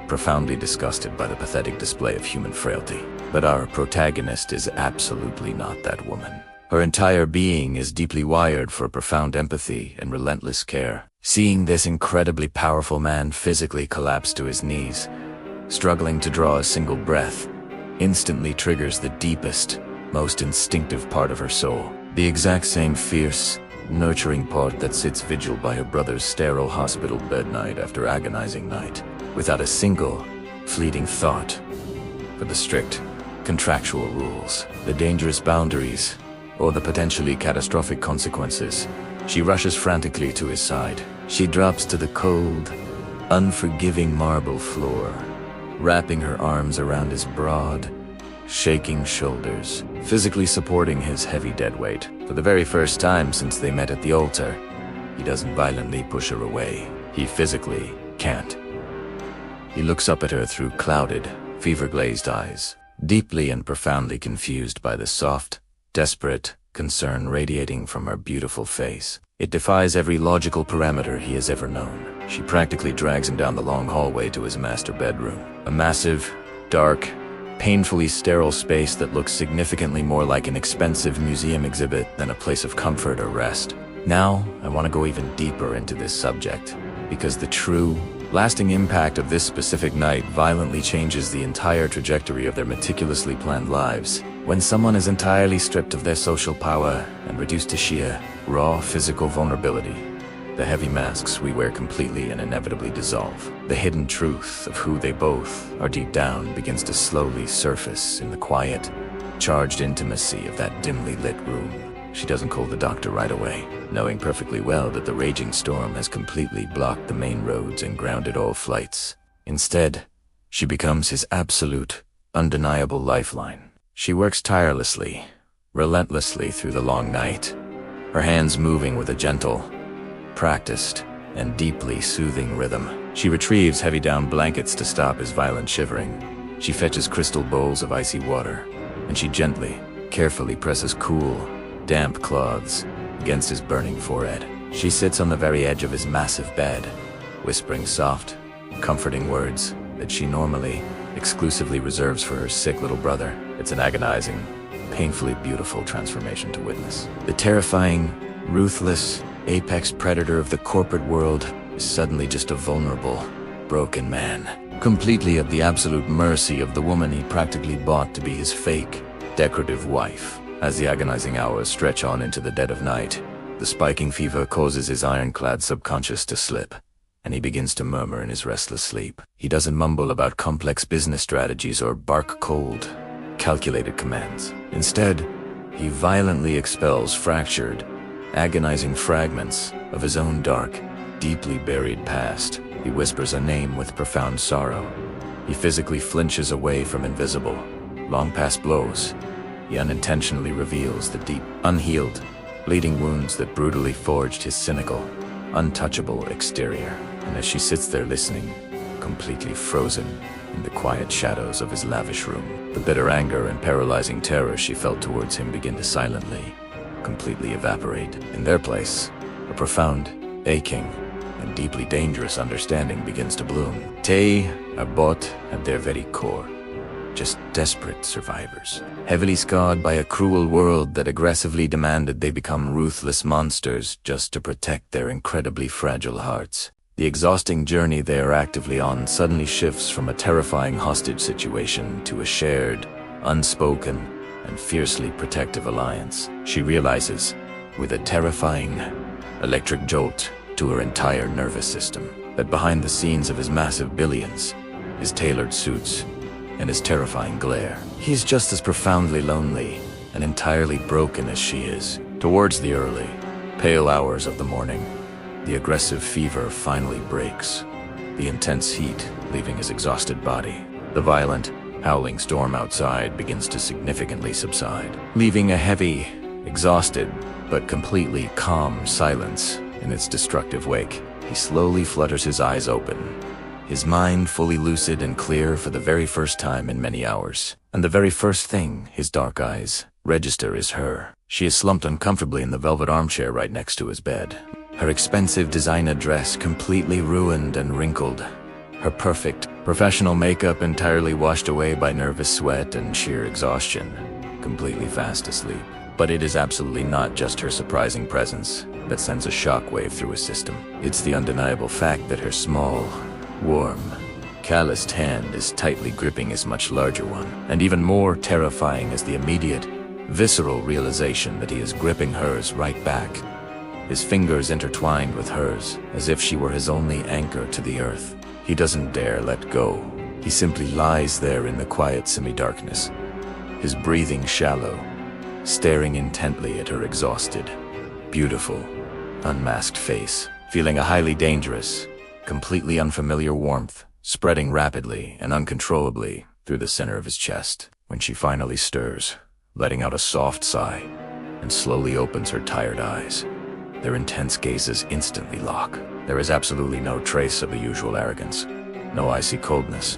profoundly disgusted by the pathetic display of human frailty. But our protagonist is absolutely not that woman. Her entire being is deeply wired for profound empathy and relentless care. Seeing this incredibly powerful man physically collapse to his knees, struggling to draw a single breath, instantly triggers the deepest, most instinctive part of her soul. The exact same fierce, nurturing part that sits vigil by her brother's sterile hospital bed night after agonizing night, without a single, fleeting thought for the strict, contractual rules, the dangerous boundaries, or the potentially catastrophic consequences. She rushes frantically to his side, She drops to the cold, unforgiving marble floor, wrapping her arms around his broad, shaking shoulders, physically supporting his heavy dead weight. For the very first time since they met at the altar, he doesn't violently push her away. He physically can't. He looks up at her through clouded, fever-glazed eyes, deeply and profoundly confused by the soft, desperate concern radiating from her beautiful face. It defies every logical parameter he has ever known. She practically drags him down the long hallway to his master bedroom. A massive, dark, painfully sterile space that looks significantly more like an expensive museum exhibit than a place of comfort or rest. Now, I want to go even deeper into this subject, because the true, lasting impact of this specific night violently changes the entire trajectory of their meticulously planned lives. When someone is entirely stripped of their social power and reduced to sheer, raw physical vulnerability, the heavy masks we wear completely and inevitably dissolve. The hidden truth of who they both are deep down begins to slowly surface in the quiet, charged intimacy of that dimly lit room. She doesn't call the doctor right away, knowing perfectly well that the raging storm has completely blocked the main roads and grounded all flights. Instead, she becomes his absolute, undeniable lifeline. She works tirelessly, relentlessly through the long night, her hands moving with a gentle, practiced, and deeply soothing rhythm. She retrieves heavy down blankets to stop his violent shivering. She fetches crystal bowls of icy water, and she gently, carefully presses cool, damp cloths against his burning forehead. She sits on the very edge of his massive bed, whispering soft, comforting words that she normally, exclusively reserves for her sick little brother. It's an agonizing, painfully beautiful transformation to witness. The terrifying, ruthless, apex predator of the corporate world is suddenly just a vulnerable, broken man, completely at the absolute mercy of the woman he practically bought to be his fake, decorative wife. As the agonizing hours stretch on into the dead of night, the spiking fever causes his ironclad subconscious to slip, and he begins to murmur in his restless sleep. He doesn't mumble about complex business strategies or bark cold, calculated commands. Instead, he violently expels fractured, agonizing fragments of his own dark, deeply buried past. He whispers a name with profound sorrow. He physically flinches away from invisible, long-past blows. He unintentionally reveals the deep, unhealed, bleeding wounds that brutally forged his cynical, untouchable exterior. And as she sits there listening, completely frozen in the quiet shadows of his lavish room, the bitter anger and paralyzing terror she felt towards him begin to silently, completely evaporate. In their place, a profound, aching, and deeply dangerous understanding begins to bloom. They are both at their very core, just desperate survivors, heavily scarred by a cruel world that aggressively demanded they become ruthless monsters just to protect their incredibly fragile hearts. The exhausting journey they are actively on suddenly shifts from a terrifying hostage situation to a shared, unspoken, and fiercely protective alliance. She realizes, with a terrifying, electric jolt to her entire nervous system, that behind the scenes of his massive billions, his tailored suits, and his terrifying glare, he's just as profoundly lonely and entirely broken as she is. Towards the early, pale hours of the morning, the aggressive fever finally breaks, the intense heat leaving his exhausted body. The violent, howling storm outside begins to significantly subside, leaving a heavy, exhausted, but completely calm silence in its destructive wake. He slowly flutters his eyes open, his mind fully lucid and clear for the very first time in many hours. And the very first thing his dark eyes register is her. She is slumped uncomfortably in the velvet armchair right next to his bed, her expensive designer dress completely ruined and wrinkled, her perfect, professional makeup entirely washed away by nervous sweat and sheer exhaustion, completely fast asleep. But it is absolutely not just her surprising presence that sends a shockwave through his system. It's the undeniable fact that her small, warm, calloused hand is tightly gripping his much larger one. And even more terrifying is the immediate, visceral realization that he is gripping hers right back, his fingers intertwined with hers, as if she were his only anchor to the earth. He doesn't dare let go. He simply lies there in the quiet semi-darkness, his breathing shallow, staring intently at her exhausted, beautiful, unmasked face. feeling a highly dangerous, completely unfamiliar warmth spreading rapidly and uncontrollably through the center of his chest. When she finally stirs, letting out a soft sigh, and slowly opens her tired eyes, their intense gazes instantly lock. There is absolutely no trace of the usual arrogance, no icy coldness,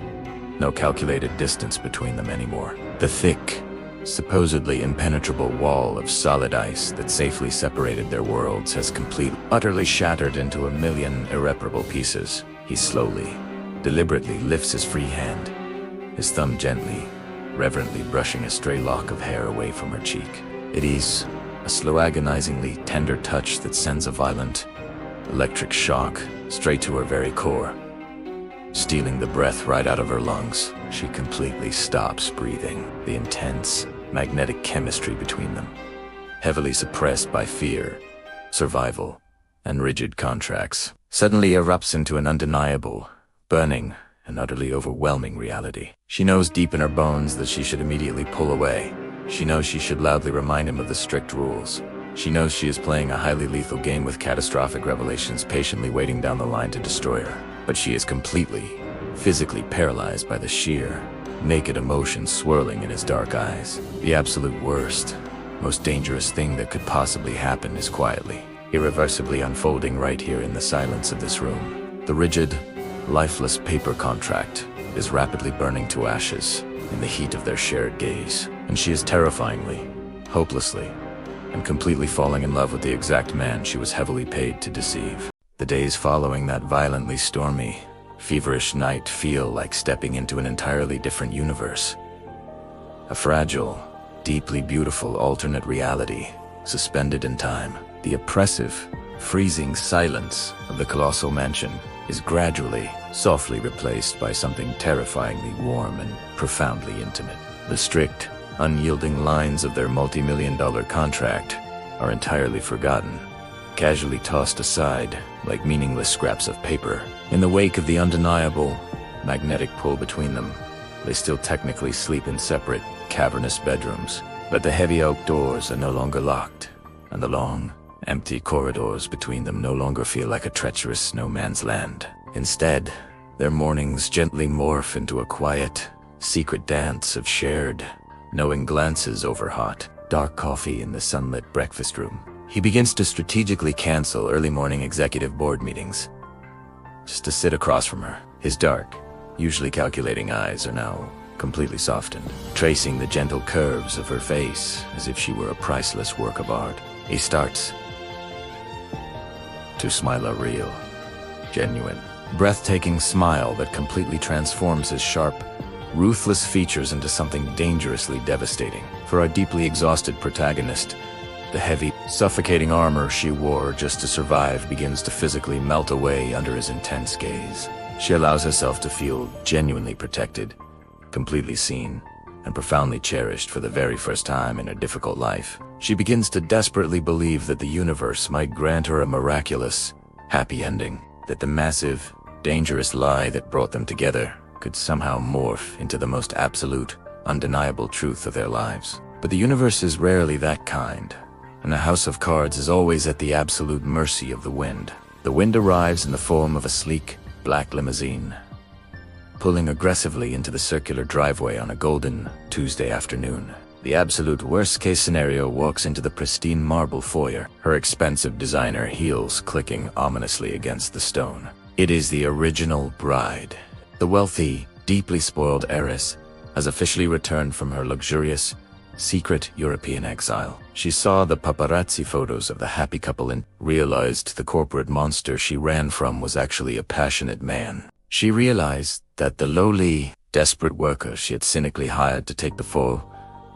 no calculated distance between them anymore. The thick, supposedly impenetrable wall of solid ice that safely separated their worlds has completely, utterly shattered into a million irreparable pieces. He slowly, deliberately lifts his free hand, his thumb gently, reverently brushing a stray lock of hair away from her cheek. It is a slow, agonizingly tender touch that sends a violent, electric shock straight to her very core. Stealing the breath right out of her lungs, she completely stops breathing. The intense, magnetic chemistry between them, heavily suppressed by fear, survival, and rigid contracts, suddenly erupts into an undeniable, burning, and utterly overwhelming reality. She knows deep in her bones that she should immediately pull away. She knows she should loudly remind him of the strict rules. She knows she is playing a highly lethal game with catastrophic revelations patiently waiting down the line to destroy her. But she is completely, physically paralyzed by the sheer, naked emotion swirling in his dark eyes. The absolute worst, most dangerous thing that could possibly happen is quietly, irreversibly unfolding right here in the silence of this room. The rigid, lifeless paper contract is rapidly burning to ashes in the heat of their shared gaze, and she is terrifyingly, hopelessly, and completely falling in love with the exact man she was heavily paid to deceive. The days following that violently stormy, feverish night feel like stepping into an entirely different universe. A fragile, deeply beautiful alternate reality, suspended in time. The oppressive, freezing silence of the colossal mansion is gradually, softly replaced by something terrifyingly warm and profoundly intimate. The strict, unyielding lines of their multi-million-dollar contract are entirely forgotten, casually tossed aside like meaningless scraps of paper. In the wake of the undeniable, magnetic pull between them, they still technically sleep in separate, cavernous bedrooms, but the heavy oak doors are no longer locked, and the long, empty corridors between them no longer feel like a treacherous no man's land. Instead, their mornings gently morph into a quiet, secret dance of shared, knowing glances over hot, dark coffee in the sunlit breakfast room. He begins to strategically cancel early morning executive board meetings, just to sit across from her. His dark, usually calculating eyes are now completely softened, tracing the gentle curves of her face as if she were a priceless work of art. He starts to smile a real, genuine, breathtaking smile that completely transforms his sharp, ruthless features into something dangerously devastating. For our deeply exhausted protagonist, the heavy, suffocating armor she wore just to survive begins to physically melt away under his intense gaze. She allows herself to feel genuinely protected, completely seen, and profoundly cherished for the very first time in her difficult life. She begins to desperately believe that the universe might grant her a miraculous, happy ending, that the massive, dangerous lie that brought them together could somehow morph into the most absolute, undeniable truth of their lives. But the universe is rarely that kind, and a house of cards is always at the absolute mercy of the wind. The wind arrives in the form of a sleek, black limousine, pulling aggressively into the circular driveway on a golden Tuesday afternoon. The absolute worst-case scenario walks into the pristine marble foyer, her expensive designer heels clicking ominously against the stone. It is the original bride. The wealthy, deeply spoiled heiress has officially returned from her luxurious, secret European exile. She saw the paparazzi photos of the happy couple and realized the corporate monster she ran from was actually a passionate man. She realized that the lowly, desperate worker she had cynically hired to take the fall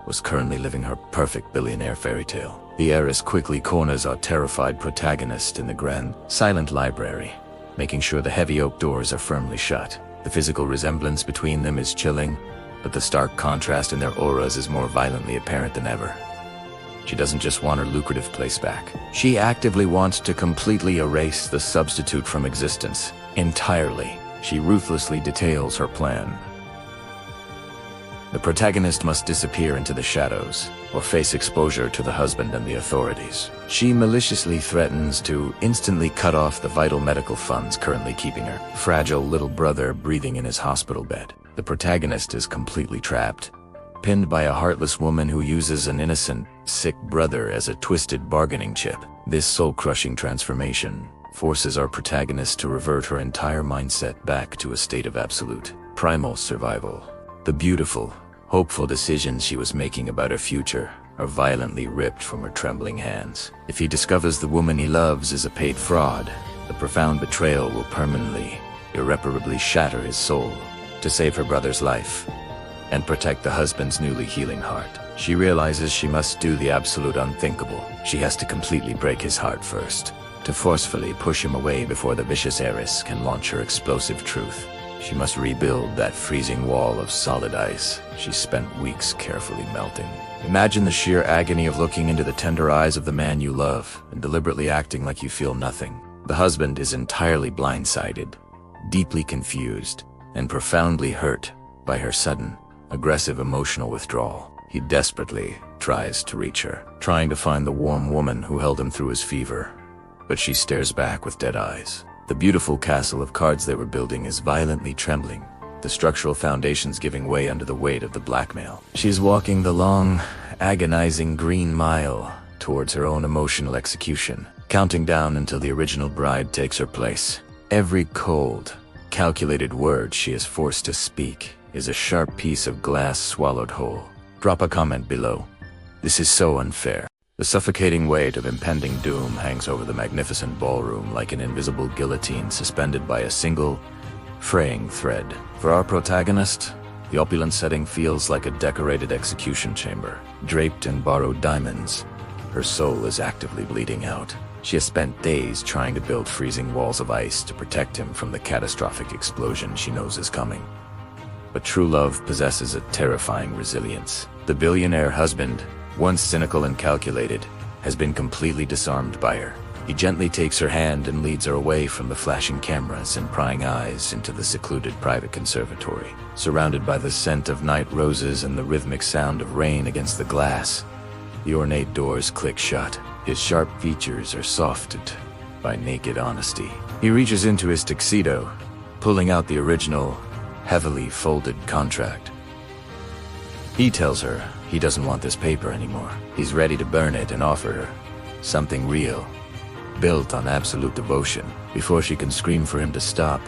was currently living her perfect billionaire fairy tale. The heiress quickly corners our terrified protagonist in the grand, silent library, making sure the heavy oak doors are firmly shut. The physical resemblance between them is chilling, but the stark contrast in their auras is more violently apparent than ever. She doesn't just want her lucrative place back. She actively wants to completely erase the substitute from existence, entirely. She ruthlessly details her plan. The protagonist must disappear into the shadows, or face exposure to the husband and the authorities. She maliciously threatens to instantly cut off the vital medical funds currently keeping her fragile little brother breathing in his hospital bed. The protagonist is completely trapped, pinned by a heartless woman who uses an innocent, sick brother as a twisted bargaining chip. This soul-crushing transformation forces our protagonist to revert her entire mindset back to a state of absolute, primal survival. The beautiful, hopeful decisions she was making about her future are violently ripped from her trembling hands. If he discovers the woman he loves is a paid fraud, the profound betrayal will permanently, irreparably shatter his soul. To save her brother's life and protect the husband's newly healing heart, she realizes she must do the absolute unthinkable. She has to completely break his heart first, to forcefully push him away before the vicious heiress can launch her explosive truth. She must rebuild that freezing wall of solid ice she spent weeks carefully melting. Imagine the sheer agony of looking into the tender eyes of the man you love and deliberately acting like you feel nothing. The husband is entirely blindsided, deeply confused, and profoundly hurt by her sudden, aggressive emotional withdrawal. He desperately tries to reach her, trying to find the warm woman who held him through his fever, but she stares back with dead eyes. The beautiful castle of cards they were building is violently trembling, the structural foundations giving way under the weight of the blackmail. She's walking the long, agonizing green mile towards her own emotional execution, counting down until the original bride takes her place. Every cold, calculated word she is forced to speak is a sharp piece of glass swallowed whole. Drop a comment below. This is so unfair. The suffocating weight of impending doom hangs over the magnificent ballroom like an invisible guillotine suspended by a single, fraying thread. For our protagonist, the opulent setting feels like a decorated execution chamber. Draped in borrowed diamonds, her soul is actively bleeding out. She has spent days trying to build freezing walls of ice to protect him from the catastrophic explosion she knows is coming. But true love possesses a terrifying resilience. The billionaire husband, once cynical and calculated, has been completely disarmed by her. He gently takes her hand and leads her away from the flashing cameras and prying eyes into the secluded private conservatory. Surrounded by the scent of night roses and the rhythmic sound of rain against the glass, the ornate doors click shut. His sharp features are softened by naked honesty. He reaches into his tuxedo, pulling out the original, heavily folded contract. He tells her he doesn't want this paper anymore. He's ready to burn it and offer her something real, built on absolute devotion. Before she can scream for him to stop,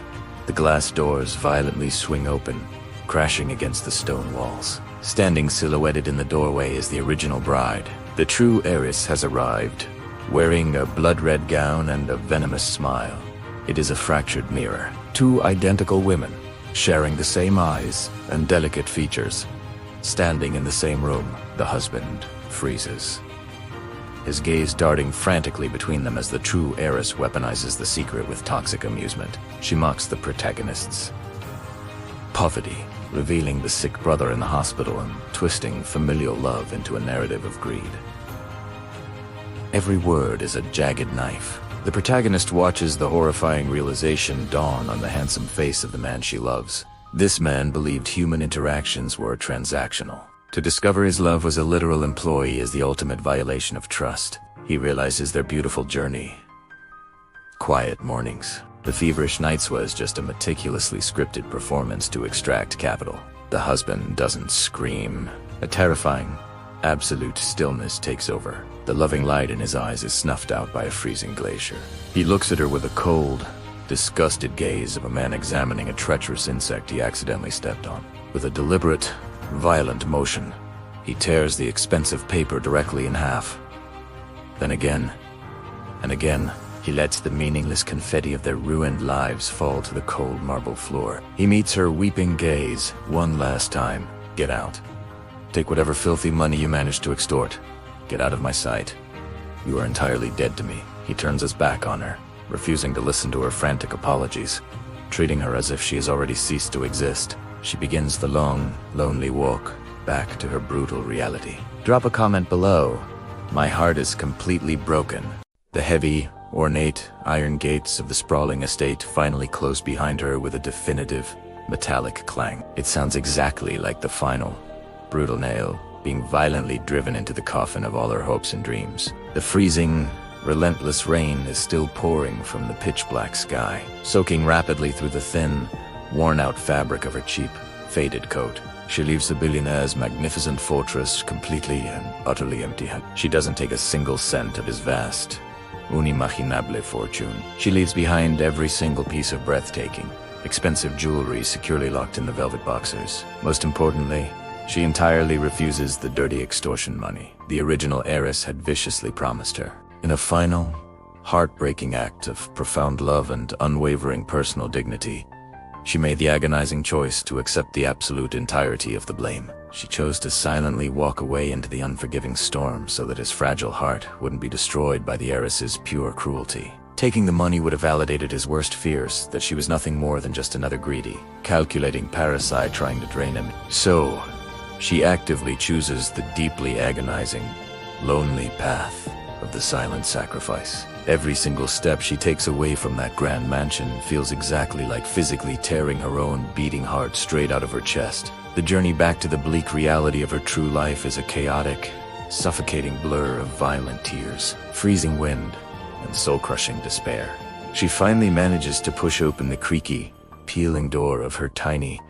the glass doors violently swing open, crashing against the stone walls. Standing silhouetted in the doorway is the original bride. The true heiress has arrived, wearing a blood-red gown and a venomous smile. It is a fractured mirror. Two identical women, sharing the same eyes and delicate features. Standing in the same room, the husband freezes, his gaze darting frantically between them as the true heiress weaponizes the secret with toxic amusement. She mocks the protagonist's poverty, revealing the sick brother in the hospital and twisting familial love into a narrative of greed. Every word is a jagged knife. The protagonist watches the horrifying realization dawn on the handsome face of the man she loves. This man believed human interactions were transactional. To discover his love was a literal employee is the ultimate violation of trust. He realizes their beautiful journey. Quiet mornings. The feverish nights was just a meticulously scripted performance to extract capital. The husband doesn't scream. A terrifying, absolute stillness takes over. The loving light in his eyes is snuffed out by a freezing glacier. He looks at her with a cold, disgusted gaze of a man examining a treacherous insect he accidentally stepped on. With a deliberate, violent motion, he tears the expensive paper directly in half. Then again, and again, he lets the meaningless confetti of their ruined lives fall to the cold marble floor. He meets her weeping gaze one last time. Get out. Take whatever filthy money you managed to extort. Get out of my sight. You are entirely dead to me. He turns his back on her, refusing to listen to her frantic apologies, treating her as if she has already ceased to exist. She begins the long, lonely walk back to her brutal reality. Drop a comment below. My heart is completely broken. The heavy, ornate iron gates of the sprawling estate finally close behind her with a definitive, metallic clang. It sounds exactly like the final, brutal nail, being violently driven into the coffin of all her hopes and dreams. The freezing, relentless rain is still pouring from the pitch-black sky, soaking rapidly through the thin, worn-out fabric of her cheap, faded coat. She leaves the billionaire's magnificent fortress completely and utterly empty. She doesn't take a single cent of his vast, unimaginable fortune. She leaves behind every single piece of breathtaking, expensive jewelry securely locked in the velvet boxers. Most importantly, she entirely refuses the dirty extortion money the original heiress had viciously promised her. In a final, heartbreaking act of profound love and unwavering personal dignity, she made the agonizing choice to accept the absolute entirety of the blame. She chose to silently walk away into the unforgiving storm so that his fragile heart wouldn't be destroyed by the heiress's pure cruelty. Taking the money would have validated his worst fears that she was nothing more than just another greedy, calculating parasite trying to drain him. So, she actively chooses the deeply agonizing, lonely path of the silent sacrifice. Every single step she takes away from that grand mansion feels exactly like physically tearing her own beating heart straight out of her chest. The journey back to the bleak reality of her true life is a chaotic, suffocating blur of violent tears, freezing wind, and soul-crushing despair. She finally manages to push open the creaky, peeling door of her tiny,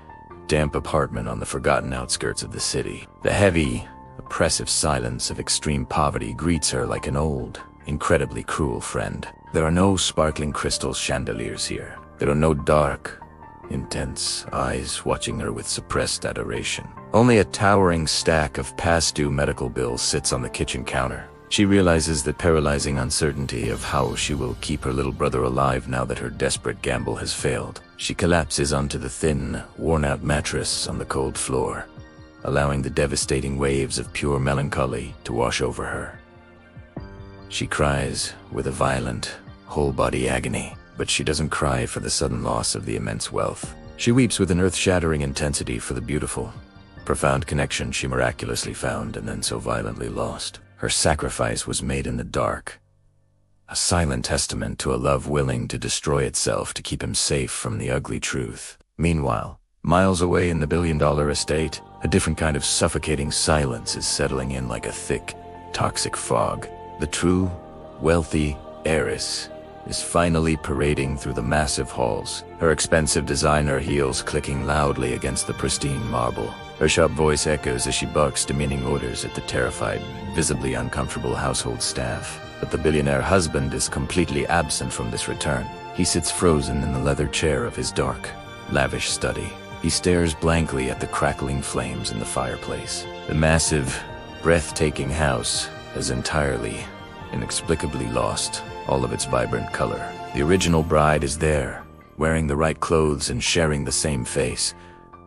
damp apartment on the forgotten outskirts of the city. The heavy, oppressive silence of extreme poverty greets her like an old, incredibly cruel friend. There are no sparkling crystal chandeliers here. There are no dark, intense eyes watching her with suppressed adoration. Only a towering stack of past-due medical bills sits on the kitchen counter. She realizes the paralyzing uncertainty of how she will keep her little brother alive now that her desperate gamble has failed. She collapses onto the thin, worn-out mattress on the cold floor, allowing the devastating waves of pure melancholy to wash over her. She cries with a violent, whole-body agony, but she doesn't cry for the sudden loss of the immense wealth. She weeps with an earth-shattering intensity for the beautiful, profound connection she miraculously found and then so violently lost. Her sacrifice was made in the dark, a silent testament to a love willing to destroy itself to keep him safe from the ugly truth. Meanwhile, miles away in the billion-dollar estate, a different kind of suffocating silence is settling in like a thick, toxic fog. The true, wealthy heiress is finally parading through the massive halls, her expensive designer heels clicking loudly against the pristine marble. Her sharp voice echoes as she barks demeaning orders at the terrified, visibly uncomfortable household staff. But the billionaire husband is completely absent from this return. He sits frozen in the leather chair of his dark, lavish study. He stares blankly at the crackling flames in the fireplace. The massive, breathtaking house has entirely, inexplicably lost all of its vibrant color. The original bride is there, wearing the right clothes and sharing the same face,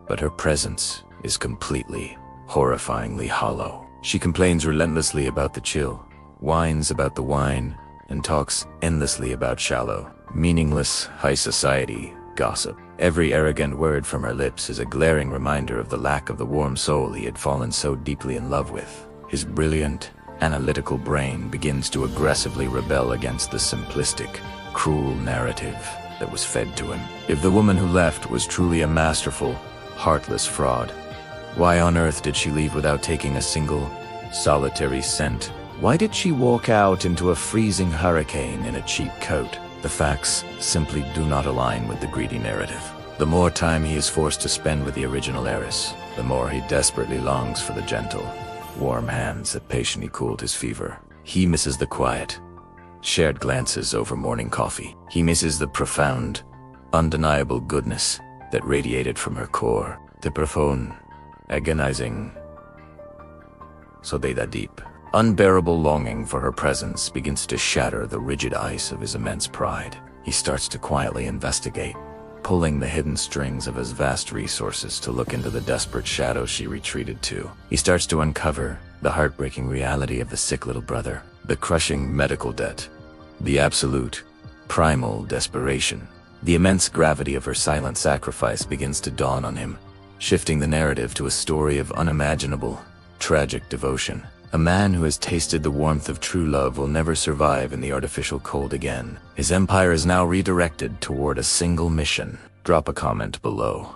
but her presence is completely, horrifyingly hollow. She complains relentlessly about the chill, whines about the wine, and talks endlessly about shallow, meaningless high society gossip. Every arrogant word from her lips is a glaring reminder of the lack of the warm soul he had fallen so deeply in love with. His brilliant, analytical brain begins to aggressively rebel against the simplistic, cruel narrative that was fed to him. If the woman who left was truly a masterful, heartless fraud, why on earth did she leave without taking a single, solitary cent? Why did she walk out into a freezing hurricane in a cheap coat? The facts simply do not align with the greedy narrative. The more time he is forced to spend with the original heiress, the more he desperately longs for the gentle, warm hands that patiently cooled his fever. He misses the quiet, shared glances over morning coffee. He misses the profound, undeniable goodness that radiated from her core. The profound, agonizing, so they that deep, unbearable longing for her presence begins to shatter the rigid ice of his immense pride. He starts to quietly investigate, pulling the hidden strings of his vast resources to look into the desperate shadows she retreated to. He starts to uncover the heartbreaking reality of the sick little brother, the crushing medical debt, the absolute, primal desperation. The immense gravity of her silent sacrifice begins to dawn on him, shifting the narrative to a story of unimaginable, tragic devotion. A man who has tasted the warmth of true love will never survive in the artificial cold again. His empire is now redirected toward a single mission. Drop a comment below.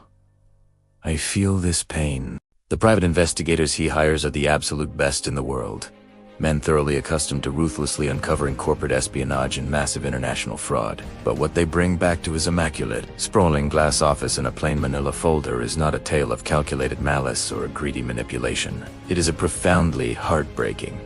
I feel this pain. The private investigators he hires are the absolute best in the world. Men thoroughly accustomed to ruthlessly uncovering corporate espionage and massive international fraud. But what they bring back to his immaculate, sprawling glass office in a plain manila folder is not a tale of calculated malice or greedy manipulation. It is a profoundly heartbreaking,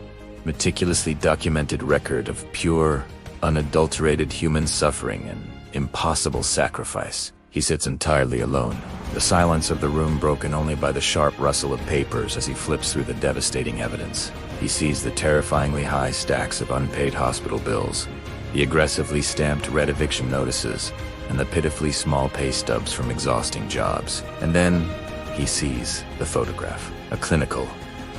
meticulously documented record of pure, unadulterated human suffering and impossible sacrifice. He sits entirely alone, the silence of the room broken only by the sharp rustle of papers as he flips through the devastating evidence. He sees the terrifyingly high stacks of unpaid hospital bills, the aggressively stamped red eviction notices, and the pitifully small pay stubs from exhausting jobs. And then he sees the photograph, a clinical,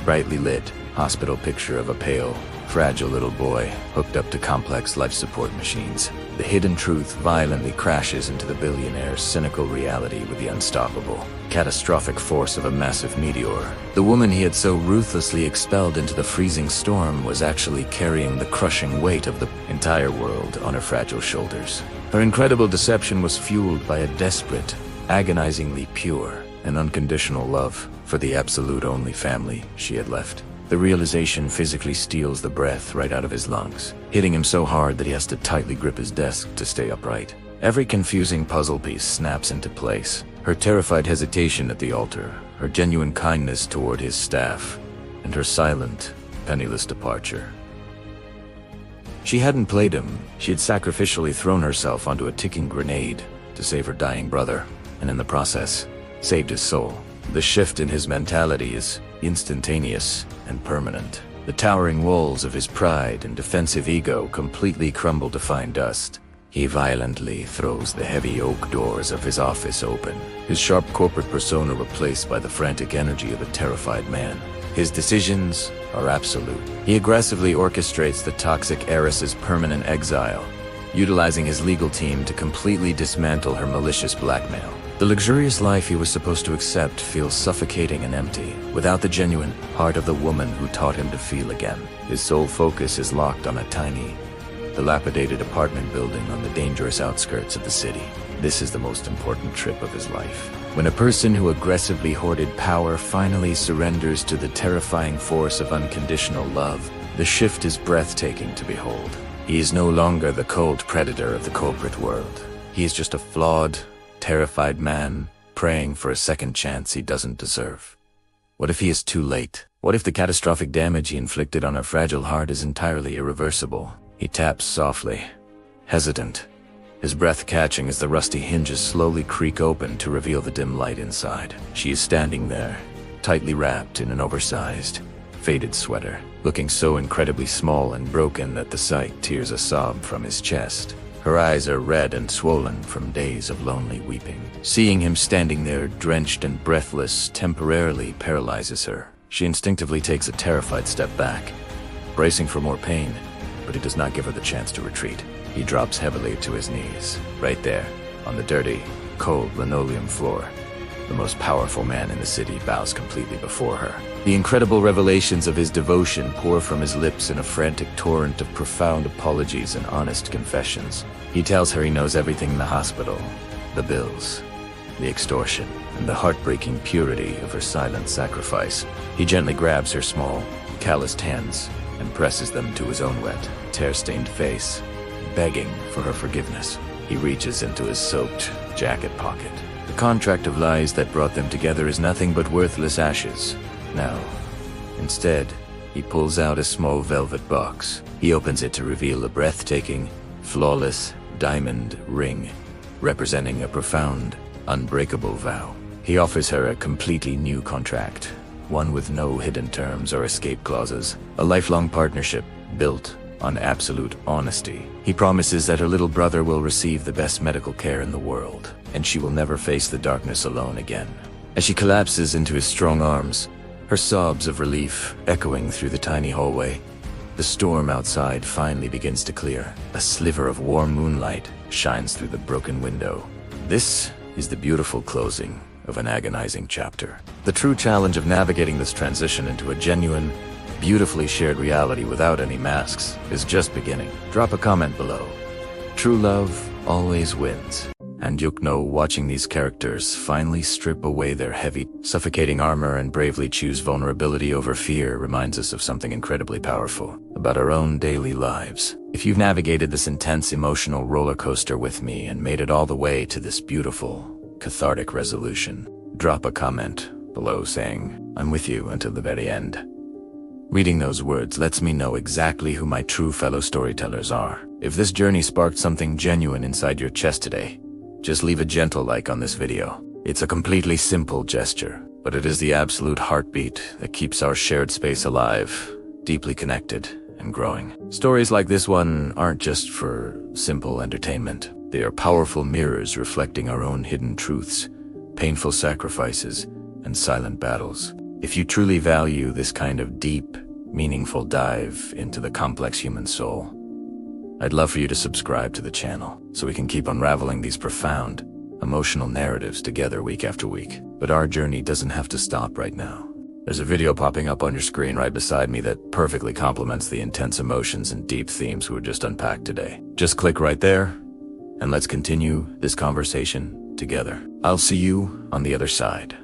brightly lit hospital picture of a pale, fragile little boy hooked up to complex life support machines. The hidden truth violently crashes into the billionaire's cynical reality with the unstoppable, catastrophic force of a massive meteor. The woman he had so ruthlessly expelled into the freezing storm was actually carrying the crushing weight of the entire world on her fragile shoulders. Her incredible deception was fueled by a desperate, agonizingly pure, and unconditional love for the absolute only family she had left. The realization physically steals the breath right out of his lungs, hitting him so hard that he has to tightly grip his desk to stay upright. Every confusing puzzle piece snaps into place. Her terrified hesitation at the altar, her genuine kindness toward his staff, and her silent, penniless departure. She hadn't played him. She had sacrificially thrown herself onto a ticking grenade to save her dying brother, and in the process, saved his soul. The shift in his mentality is instantaneous and permanent. The towering walls of his pride and defensive ego completely crumble to fine dust. He violently throws the heavy oak doors of his office open, his sharp corporate persona replaced by the frantic energy of a terrified man. His decisions are absolute. He aggressively orchestrates the toxic heiress's permanent exile, utilizing his legal team to completely dismantle her malicious blackmail. The luxurious life he was supposed to accept feels suffocating and empty, without the genuine heart of the woman who taught him to feel again. His sole focus is locked on a tiny, dilapidated apartment building on the dangerous outskirts of the city. This is the most important trip of his life. When a person who aggressively hoarded power finally surrenders to the terrifying force of unconditional love, the shift is breathtaking to behold. He is no longer the cold predator of the corporate world. He is just a flawed, terrified man praying for a second chance he doesn't deserve. What if he is too late? What if the catastrophic damage he inflicted on her fragile heart is entirely irreversible? He taps softly, hesitant, his breath catching as the rusty hinges slowly creak open to reveal the dim light inside. She is standing there, tightly wrapped in an oversized, faded sweater, looking so incredibly small and broken that the sight tears a sob from his chest. Her eyes are red and swollen from days of lonely weeping. Seeing him standing there, drenched and breathless, temporarily paralyzes her. She instinctively takes a terrified step back, bracing for more pain, but he does not give her the chance to retreat. He drops heavily to his knees, right there, on the dirty, cold linoleum floor. The most powerful man in the city bows completely before her. The incredible revelations of his devotion pour from his lips in a frantic torrent of profound apologies and honest confessions. He tells her he knows everything in the hospital, the bills, the extortion, and the heartbreaking purity of her silent sacrifice. He gently grabs her small, calloused hands and presses them to his own wet, tear-stained face, begging for her forgiveness. He reaches into his soaked jacket pocket. The contract of lies that brought them together is nothing but worthless ashes. Now, instead, he pulls out a small velvet box. He opens it to reveal a breathtaking, flawless diamond ring, representing a profound, unbreakable vow. He offers her a completely new contract, one with no hidden terms or escape clauses, a lifelong partnership built on absolute honesty. He promises that her little brother will receive the best medical care in the world, and she will never face the darkness alone again. As she collapses into his strong arms, her sobs of relief echoing through the tiny hallway, the storm outside finally begins to clear. A sliver of warm moonlight shines through the broken window. This is the beautiful closing of an agonizing chapter. The true challenge of navigating this transition into a genuine, beautifully shared reality without any masks is just beginning. Drop a comment below. True love always wins. And watching these characters finally strip away their heavy, suffocating armor and bravely choose vulnerability over fear reminds us of something incredibly powerful about our own daily lives. If you've navigated this intense emotional roller coaster with me and made it all the way to this beautiful, cathartic resolution, drop a comment below saying, "I'm with you until the very end." Reading those words lets me know exactly who my true fellow storytellers are. If this journey sparked something genuine inside your chest today, just leave a gentle like on this video. It's a completely simple gesture, but it is the absolute heartbeat that keeps our shared space alive, deeply connected, and growing. Stories like this one aren't just for simple entertainment. They are powerful mirrors reflecting our own hidden truths, painful sacrifices, and silent battles. If you truly value this kind of deep, meaningful dive into the complex human soul, I'd love for you to subscribe to the channel so we can keep unraveling these profound, emotional narratives together week after week. But our journey doesn't have to stop right now. There's a video popping up on your screen right beside me that perfectly complements the intense emotions and deep themes we were just unpacked today. Just click right there, and let's continue this conversation together. I'll see you on the other side.